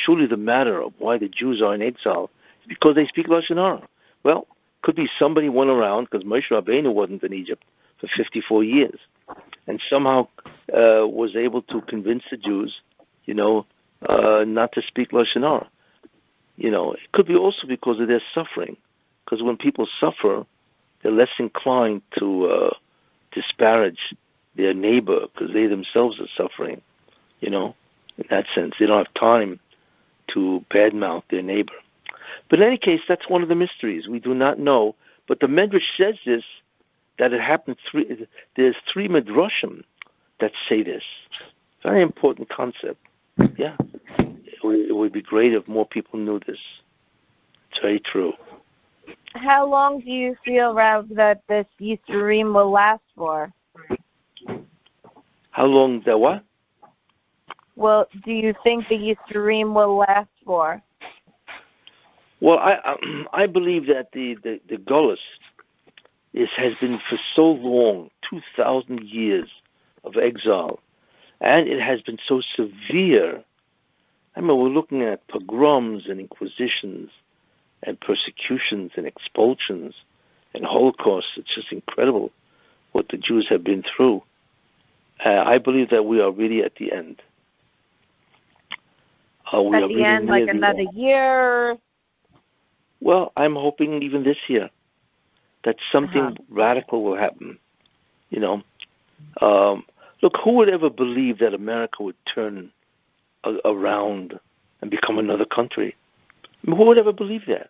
surely the matter of why the Jews are in exile is because they speak Lashon Hara. Well, could be somebody went around, because Moshe Rabbeinu wasn't in Egypt for 54 years, and somehow was able to convince the Jews, not to speak Lashon Hara. It could be also because of their suffering, because when people suffer, they're less inclined to disparage their neighbor, because they themselves are suffering. In that sense, they don't have time to badmouth their neighbor. But in any case, that's one of the mysteries. We do not know. But the Medrash says this, that it happened there's 3 Midrashim that say this. Very important concept. Yeah. It would be great if more people knew this. It's very true. How long do you feel, Rav, that this Yisurim will last for? How long the what? Well, do you think the Yisurim will last for? Well, I believe that the Golus has been for so long, 2,000 years of exile, and it has been so severe. I mean, we're looking at pogroms and inquisitions and persecutions and expulsions and Holocausts. It's just incredible what the Jews have been through. I believe that we are really at the end. At the end, like another year? Well, I'm hoping even this year that something radical will happen. Look, who would ever believe that America would turn around and become another country? I mean, who would ever believe that?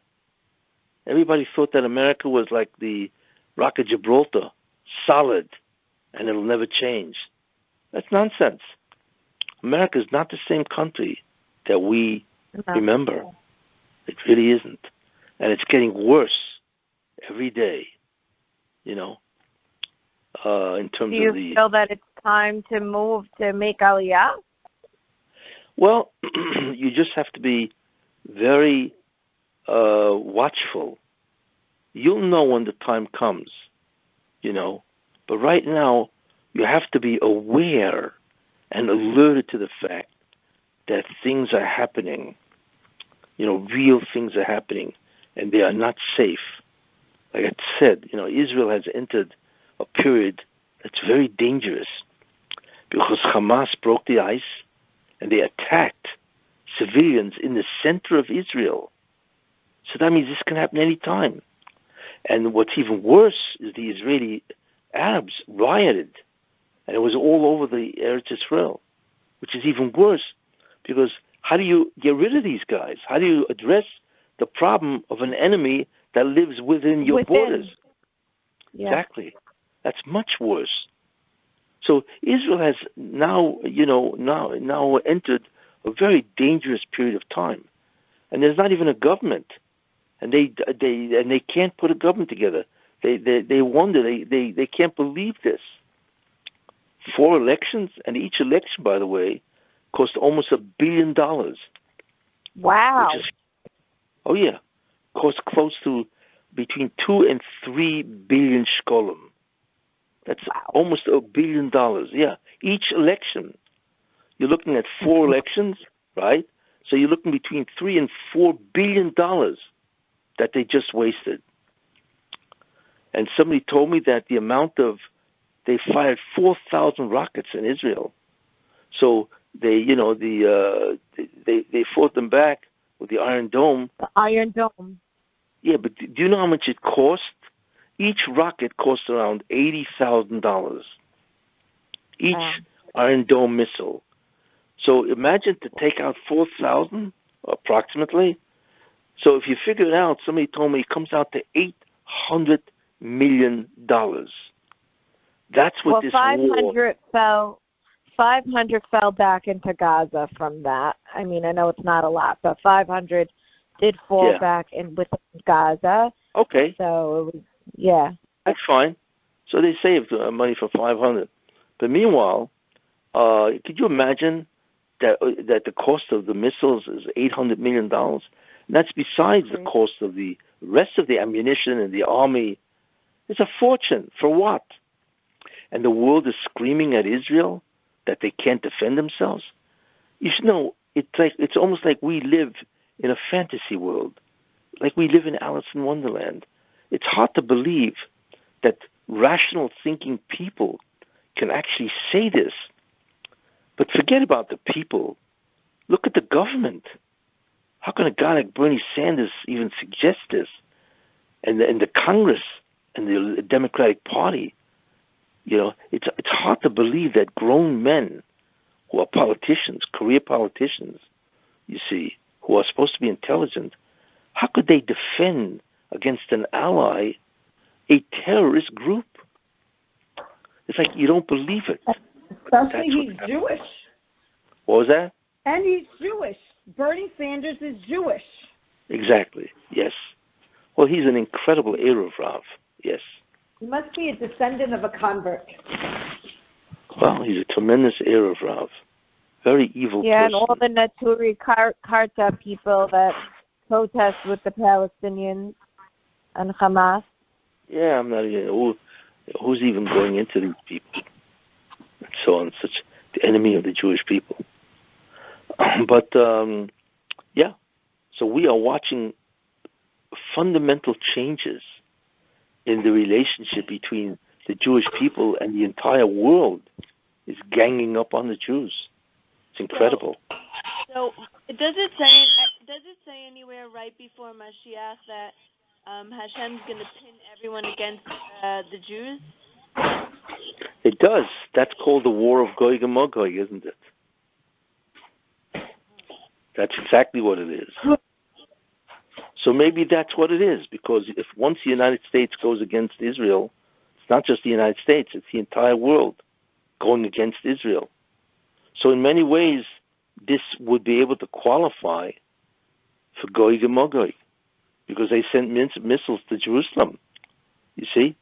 Everybody thought that America was like the Rock of Gibraltar, solid, and it'll never change. That's nonsense. America is not the same country that we remember. It really isn't. And it's getting worse every day, in terms of the... Do you feel that it's time to move to make Aliyah? Well, you just have to be very watchful. You'll know when the time comes, But right now, you have to be aware and alerted to the fact that things are happening, real things are happening, and they are not safe. Like I said, Israel has entered a period that's very dangerous because Hamas broke the ice and they attacked civilians in the center of Israel. So that means this can happen any time. And what's even worse is the Israeli Arabs rioted, and it was all over the Eretz Israel, which is even worse because how do you get rid of these guys? How do you address the problem of an enemy that lives within your borders? Yeah. Exactly. That's much worse. So Israel has now entered a very dangerous period of time, and there's not even a government, and they can't put a government together. They wonder, they can't believe this. 4 elections, and each election, by the way, cost almost $1 billion. Wow. Oh yeah, cost close to between 2 and 3 billion shkolim. That's almost $1 billion. Yeah, each election. You're looking at 4 elections, right? So you're looking between $3 and $4 billion that they just wasted. And somebody told me that they fired 4,000 rockets in Israel. So they fought them back with the Iron Dome. The Iron Dome. Yeah, but do you know how much it cost? Each rocket cost around $80,000. Each Iron Dome missile. So imagine to take out 4,000 approximately. So if you figure it out, somebody told me it comes out to $800 million. That's what this 500 war. 500 fell back into Gaza from that. I mean, I know it's not a lot, but 500 did fall back in within Gaza. Okay. So, it was, that's fine. So they saved money for 500. But meanwhile, could you imagine that the cost of the missiles is $800 million? And that's besides the cost of the rest of the ammunition and the army. It's a fortune. For what? And the world is screaming at Israel that they can't defend themselves. You should know, it's almost like we live in a fantasy world, like we live in Alice in Wonderland. It's hard to believe that rational thinking people can actually say this. But forget about the people. Look at the government. How can a guy like Bernie Sanders even suggest this? And the Congress and the Democratic Party. It's hard to believe that grown men who are politicians, career politicians, you see, who are supposed to be intelligent, how could they defend against an ally a terrorist group? It's like you don't believe it. Especially he's Jewish. What was that? And he's Jewish. Bernie Sanders is Jewish. Exactly, yes. Well, he's an incredible Erev Rav, yes. He must be a descendant of a convert. Well, he's a tremendous Erev Rav. Very evil person. And all the Naturi Karta people that protest with the Palestinians and Hamas. Yeah, I'm not even... Who's even going into these people? And so on, such the enemy of the Jewish people. But, so we are watching fundamental changes in the relationship between the Jewish people and the entire world is ganging up on the Jews. It's incredible. So does it say anywhere right before Mashiach that Hashem's going to pin everyone against the Jews? It does. That's called the War of Gog and Magog, isn't it? That's exactly what it is. So maybe that's what it is, because if once the United States goes against Israel, it's not just the United States, it's the entire world going against Israel. So in many ways, this would be able to qualify for Gog and Magog, because they sent missiles to Jerusalem, you see?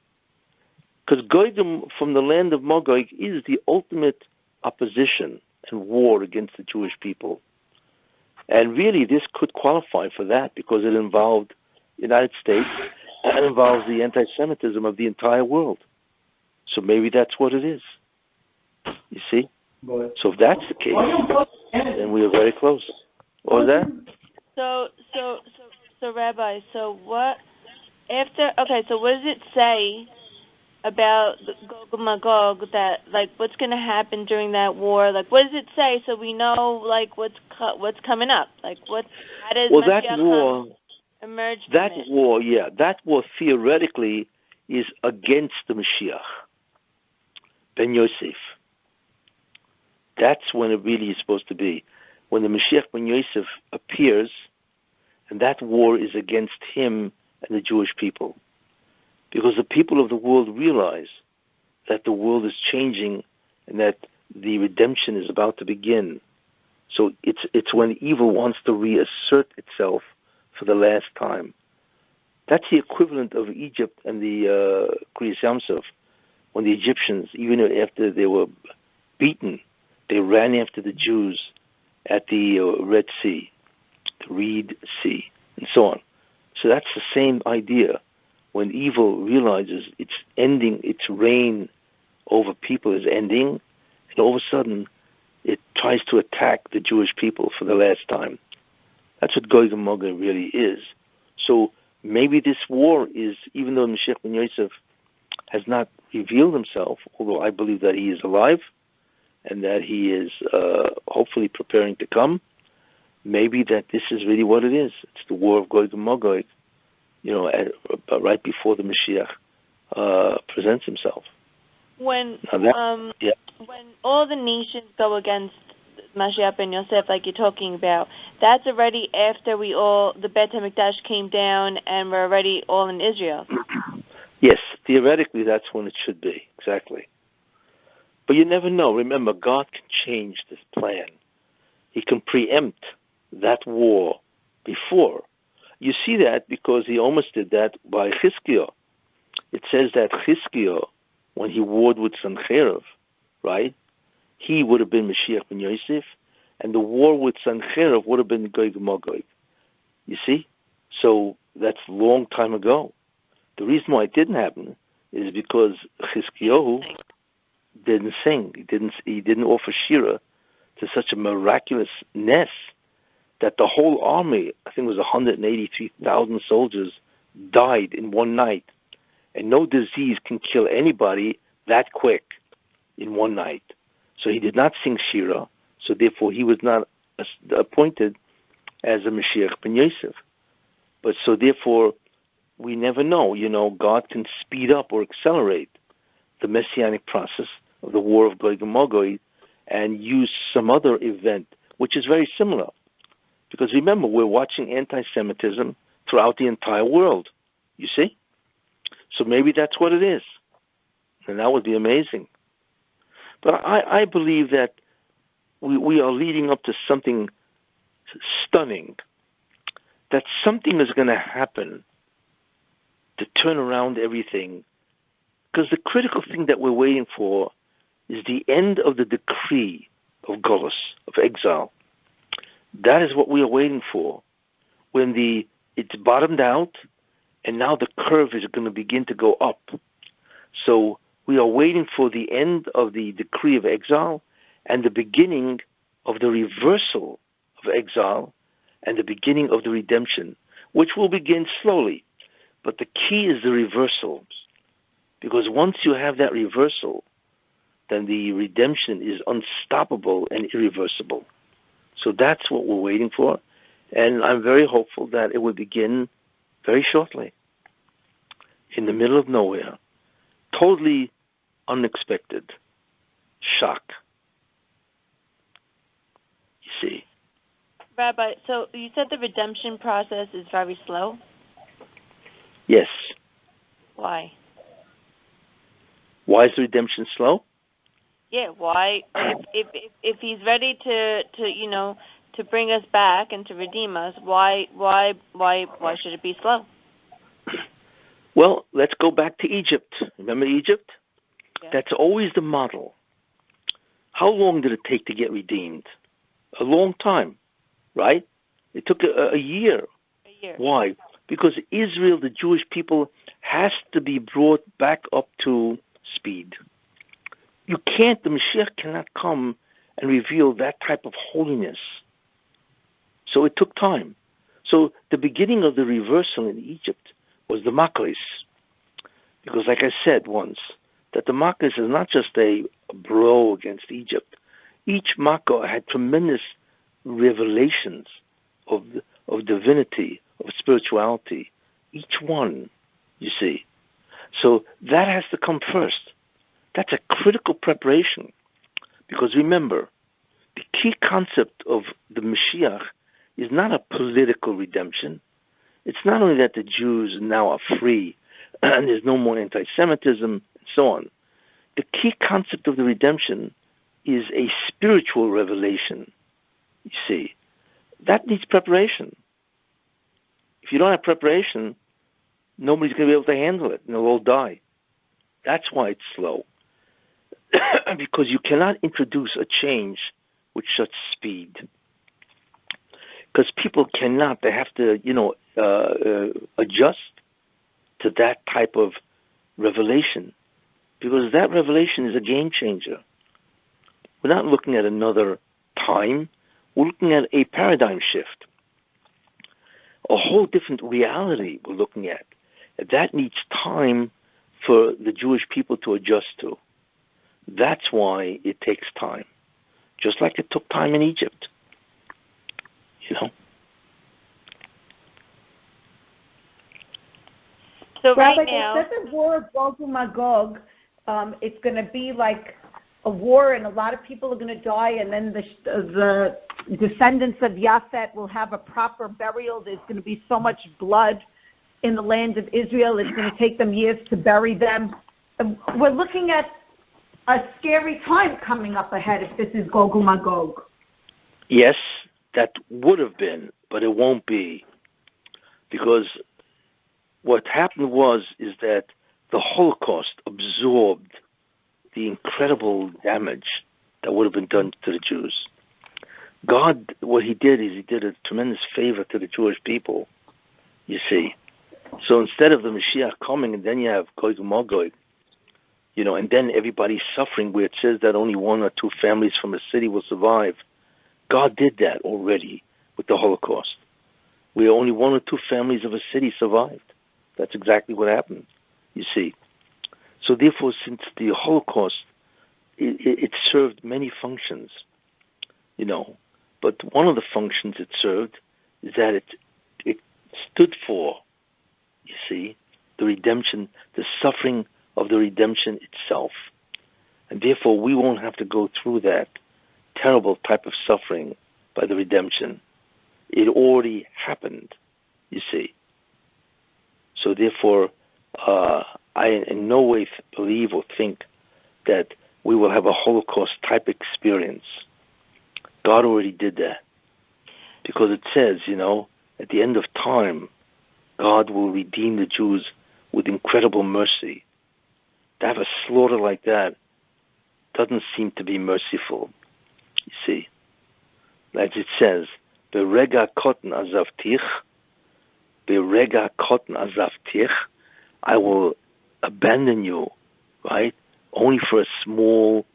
Because Gog from the land of Magog is the ultimate opposition and war against the Jewish people. And really, this could qualify for that because it involved the United States and involves the anti-Semitism of the entire world. So maybe that's what it is. You see? So if that's the case, then we are very close. What was that? So Rabbi, so what after? Okay, so what does it say about the Gog and Magog? That like what's going to happen during that war? Like what does it say so we know like what's coming up? Like how does Mashiach emerge from it? That war theoretically is against the Mashiach, Ben Yosef. That's when it really is supposed to be. When the Mashiach Ben Yosef appears, and that war is against him and the Jewish people. Because the people of the world realize that the world is changing and that the redemption is about to begin. So it's when evil wants to reassert itself for the last time. That's the equivalent of Egypt and the Kriyas Yamsuf, when the Egyptians, even after they were beaten, they ran after the Jews at the Red Sea, the Reed Sea, and so on. So that's the same idea. When evil realizes it's ending, its reign over people is ending, and all of a sudden it tries to attack the Jewish people for the last time. That's what Gog and Magog really is. So maybe this war is, even though Mashiach ben Yosef has not revealed himself, although I believe that he is alive and that he is hopefully preparing to come, maybe that this is really what it is. It's the war of Gog and Magog, right before the Mashiach presents himself. When all the nations go against Mashiach ben Yosef, like you're talking about, that's already after the Beit HaMikdash came down and we're already all in Israel. Yes, theoretically that's when it should be, exactly. But you never know. Remember, God can change this plan. He can preempt that war before. You see that because he almost did that by Chizkiah. It says that Chizkiah, when he warred with Sancherib, right, he would have been Mashiach ben Yosef, and the war with Sancherib would have been Gog and Magog. You see? So that's a long time ago. The reason why it didn't happen is because Chizkiah didn't sing. He didn't offer Shiur to such a miraculous ness that the whole army, I think it was 183,000 soldiers, died in one night. And no disease can kill anybody that quick in one night. So he did not sing Shiur, so therefore he was not appointed as a Mashiach ben Yosef. But so therefore, we never know. God can speed up or accelerate the messianic process of the war of Gog and Magog and use some other event, which is very similar. Because remember, we're watching anti-Semitism throughout the entire world. You see? So maybe that's what it is. And that would be amazing. But I believe that we are leading up to something stunning, that something is going to happen to turn around everything. Because the critical thing that we're waiting for is the end of the decree of Golus, of exile. That is what we are waiting for. When it's bottomed out, and now the curve is going to begin to go up. So we are waiting for the end of the decree of exile and the beginning of the reversal of exile and the beginning of the redemption, which will begin slowly. But the key is the reversal. Because once you have that reversal, then the redemption is unstoppable and irreversible. So that's what we're waiting for. And I'm very hopeful that it will begin very shortly, in the middle of nowhere. Totally unexpected. Shock. You see. Rabbi, so you said the redemption process is very slow? Yes. Why? Why is the redemption slow? Yeah, why? If he's ready to bring us back and to redeem us, why should it be slow? Well, let's go back to Egypt. Remember Egypt? Yeah. That's always the model. How long did it take to get redeemed? A long time, right? It took a year. A year. Why? Because Israel, the Jewish people, has to be brought back up to speed. The Mashiach cannot come and reveal that type of holiness. So it took time. So the beginning of the reversal in Egypt was the Makkos. Because like I said once, that the Makkos is not just a blow against Egypt. Each Makkah had tremendous revelations of divinity, of spirituality. Each one, you see. So that has to come first. That's a critical preparation. Because remember, the key concept of the Mashiach is not a political redemption. It's not only that the Jews now are free and there's no more anti-Semitism and so on. The key concept of the redemption is a spiritual revelation, you see. That needs preparation. If you don't have preparation, nobody's going to be able to handle it, and they'll all die. That's why it's slow. Because you cannot introduce a change with such speed. Because people cannot, they have to, adjust to that type of revelation. Because that revelation is a game changer. We're not looking at another time. We're looking at a paradigm shift. A whole different reality we're looking at. That needs time for the Jewish people to adjust to. That's why it takes time. Just like it took time in Egypt. So Rabbi, right now, they said the war of Gog and Magog, it's going to be like a war, and a lot of people are going to die, and then the descendants of Yafet will have a proper burial. There's going to be so much blood in the land of Israel. It's going to take them years to bury them. We're looking at a scary time coming up ahead if this is Gog and Magog. Yes, that would have been, but it won't be. Because what happened is that the Holocaust absorbed the incredible damage that would have been done to the Jews. God, what he did is he did a tremendous favor to the Jewish people, you see. So instead of the Mashiach coming, and then you have Gog and Magog, and then everybody's suffering, where it says that only one or two families from a city will survive. God did that already with the Holocaust, where only one or two families of a city survived. That's exactly what happened, you see. So therefore, since the Holocaust, it served many functions, but one of the functions it served is that it stood for, you see, the redemption, the suffering of the redemption itself. And therefore, we won't have to go through that terrible type of suffering by the redemption. It already happened, you see. So therefore, I in no way believe or think that we will have a Holocaust-type experience. God already did that. Because it says, at the end of time, God will redeem the Jews with incredible mercy. To have a slaughter like that doesn't seem to be merciful, you see. As it says, Berega kotten azavtich, Berega kotten azavtich, I will abandon you, right? Only for a small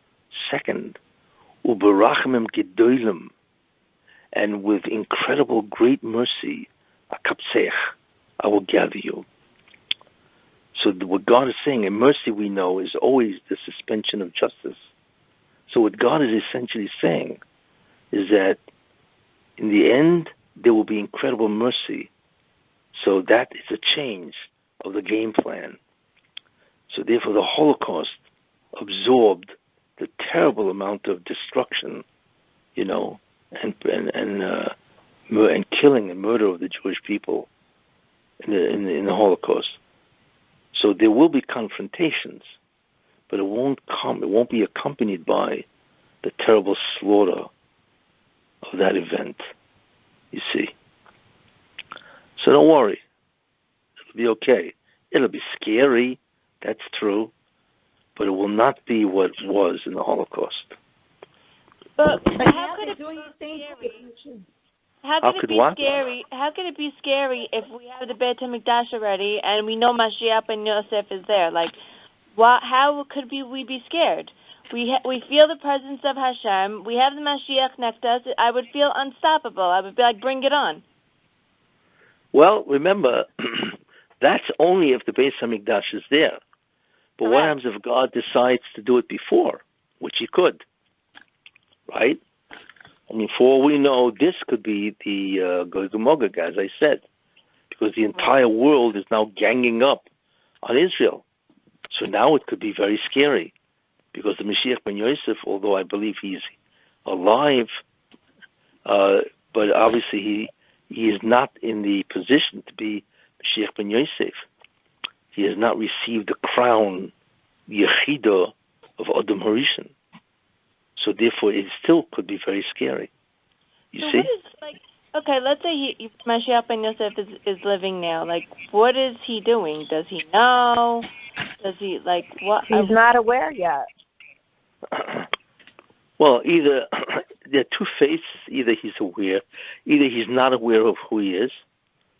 second. Uberachmim gedolim, and with incredible great mercy, akapsech, I will gather you. So what God is saying, and mercy we know is always the suspension of justice. So what God is essentially saying is that in the end, there will be incredible mercy. So that is a change of the game plan. So therefore the Holocaust absorbed the terrible amount of destruction, and killing and murder of the Jewish people in the Holocaust. So there will be confrontations, but it won't be accompanied by the terrible slaughter of that event, you see. So don't worry. It'll be okay. It'll be scary, that's true, but it will not be what it was in the Holocaust. But how could it be scary? How could it be scary if we have the Beit HaMikdash already and we know Mashiach ben Yosef is there? Like, how could we be scared? we feel the presence of Hashem. We have the Mashiach next to us. I would feel unstoppable. I would be like, bring it on. Well, remember, that's only if the Beis Hamikdash is there. But what happens if God decides to do it before, which he could, right? I mean, for all we know, this could be the Gog and Magog, as I said, because the entire world is now ganging up on Israel. So now it could be very scary, because the Mashiach ben Yosef, although I believe he's alive, but obviously he is not in the position to be Mashiach ben Yosef. He has not received the crown, the Yechidah of Adam Harishon. So therefore, it still could be very scary. You see? What is, okay, let's say Mashiach ben Yosef is living now. Like, what is he doing? Does he know? Does he, what? He's not aware yet. Well, either there are two faces. Either he's aware, either he's not aware of who he is,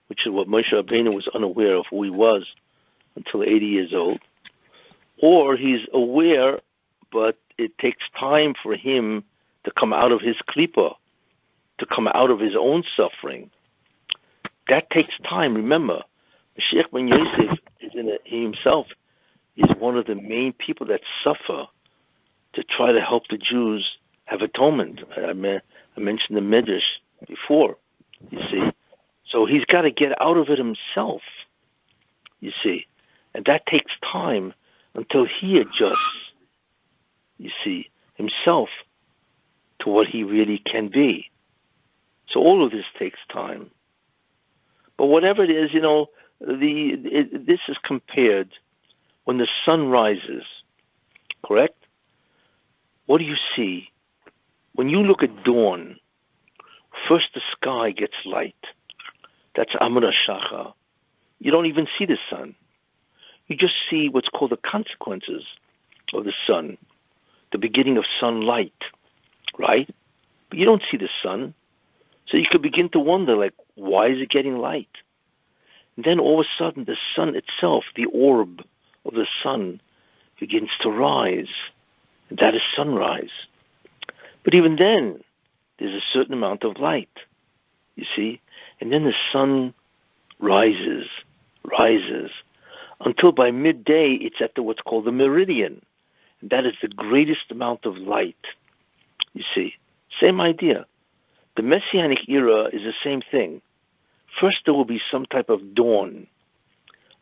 which is what Moshe Rabbeinu was unaware of who he was until 80 years old, or he's aware, but it takes time for him to come out of his klipa, to come out of his own suffering. That takes time. Remember, Mashiach ben Yosef he himself is one of the main people that suffer to try to help the Jews have atonement. I mentioned the Medrash before, you see. So he's got to get out of it himself, you see. And that takes time until he adjusts, you see, himself to what he really can be. So all of this takes time. But whatever it is, this is compared when the sun rises, correct? What do you see? When you look at dawn, first the sky gets light. That's Amar HaShachar. You don't even see the sun. You just see what's called the consequences of the sun, the beginning of sunlight, right? But you don't see the sun. So you could begin to wonder, why is it getting light? And then all of a sudden, the sun itself, the orb of the sun, begins to rise. And that is sunrise. But even then, there's a certain amount of light, you see? And then the sun rises, until by midday, it's at what's called the meridian. And that is the greatest amount of light, you see? Same idea. The Messianic era is the same thing. First, there will be some type of dawn,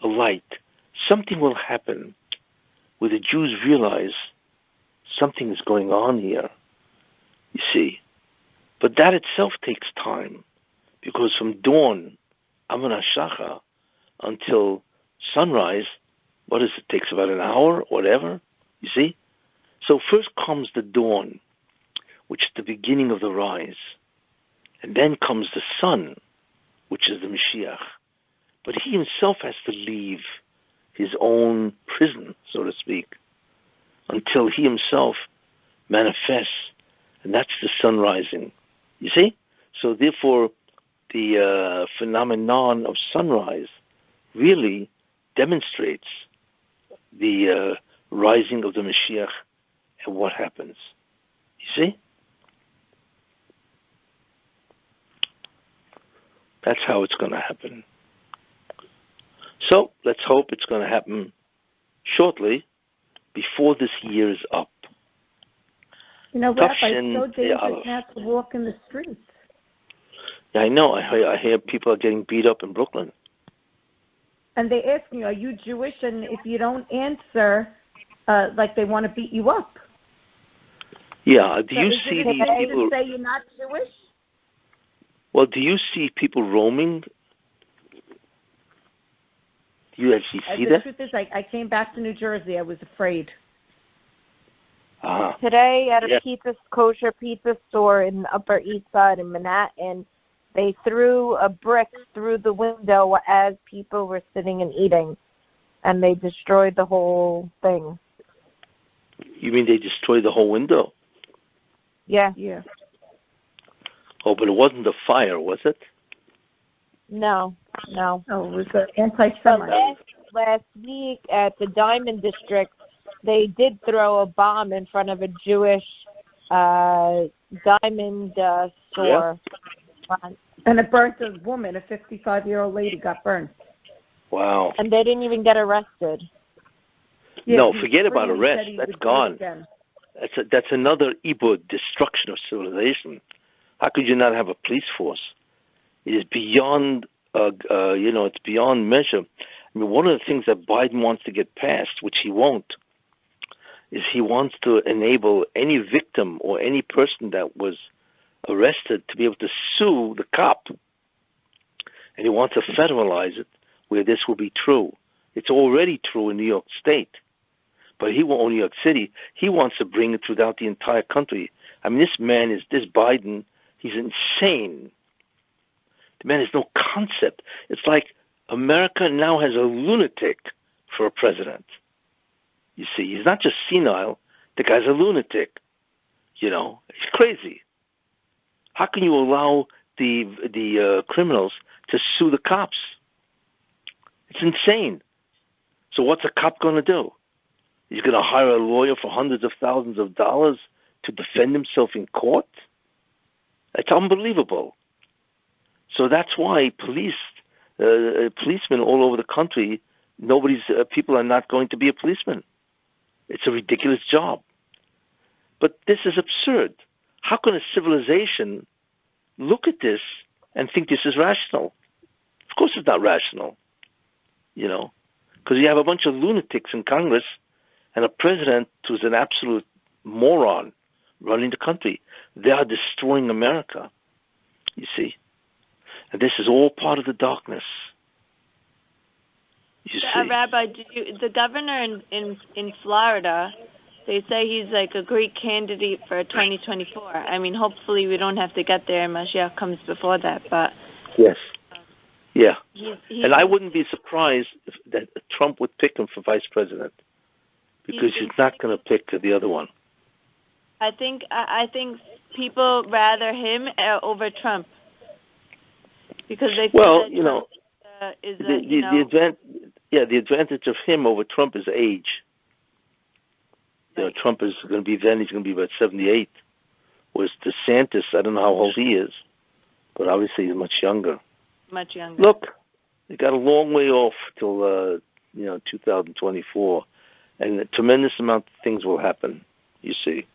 a light. Something will happen where the Jews realize something is going on here, you see. But that itself takes time, because from dawn, Amar HaShachar, until sunrise, what is it? Takes about an hour, whatever, you see. So first comes the dawn, which is the beginning of the rise. And then comes the sun, which is the Mashiach. But he himself has to leave his own prison, so to speak, until he himself manifests. And that's the sun rising. You see? So therefore, the phenomenon of sunrise really demonstrates the rising of the Mashiach and what happens. You see? That's how it's going to happen. So let's hope it's going to happen shortly, before this year is up. Rabbi, it's so dangerous now to walk in the streets. Yeah, I know. I hear people are getting beat up in Brooklyn. And they ask me, are you Jewish? And if you don't answer, they want to beat you up. Yeah. Do you see these people? Say you're not Jewish? Well, do you see people roaming? Do you actually see that? The truth is, I came back to New Jersey. I was afraid. Today at a kosher pizza store in the Upper East Side in Manhattan, they threw a brick through the window as people were sitting and eating, and they destroyed the whole thing. You mean they destroyed the whole window? Yeah. Oh, but it wasn't a fire, was it? No. Oh, it was an anti-Semite. Last week at the Diamond District, they did throw a bomb in front of a Jewish diamond store. Yeah. And it burnt a woman, a 55-year-old lady got burned. Wow. And they didn't even get arrested. Yeah, no, forget about arrest. That's gone. That's another ibud, destruction of civilization. How could you not have a police force? It is beyond, it's beyond measure. I mean, one of the things that Biden wants to get passed, which he won't, is he wants to enable any victim or any person that was arrested to be able to sue the cop. And he wants to federalize it where this will be true. It's already true in New York State. But he won't own New York City. He wants to bring it throughout the entire country. I mean, this Biden, he's insane. The man has no concept. It's like America now has a lunatic for a president. You see, he's not just senile. The guy's a lunatic. He's crazy. How can you allow the criminals to sue the cops? It's insane. So what's a cop going to do? He's going to hire a lawyer for hundreds of thousands of dollars to defend himself in court? It's unbelievable. So that's why policemen all over the country, people are not going to be a policeman. It's a ridiculous job. But this is absurd. How can a civilization look at this and think this is rational? Of course it's not rational, because you have a bunch of lunatics in Congress and a president who's an absolute moron running the country. They are destroying America, you see. And this is all part of the darkness. You see. Rabbi, the governor in Florida, they say he's like a great candidate for 2024. I mean, hopefully we don't have to get there and Mashiach comes before that. But yes. Yeah. And I wouldn't be surprised that Trump would pick him for vice president, because he's not going to pick the other one. I think people rather him over Trump, because they think that Trump is the advantage of him over Trump is age. Trump is going to be he's going to be about 78. Whereas DeSantis, I don't know how old he is, but obviously he's much younger. Much younger. Look, they got a long way off till 2024, and a tremendous amount of things will happen. You see.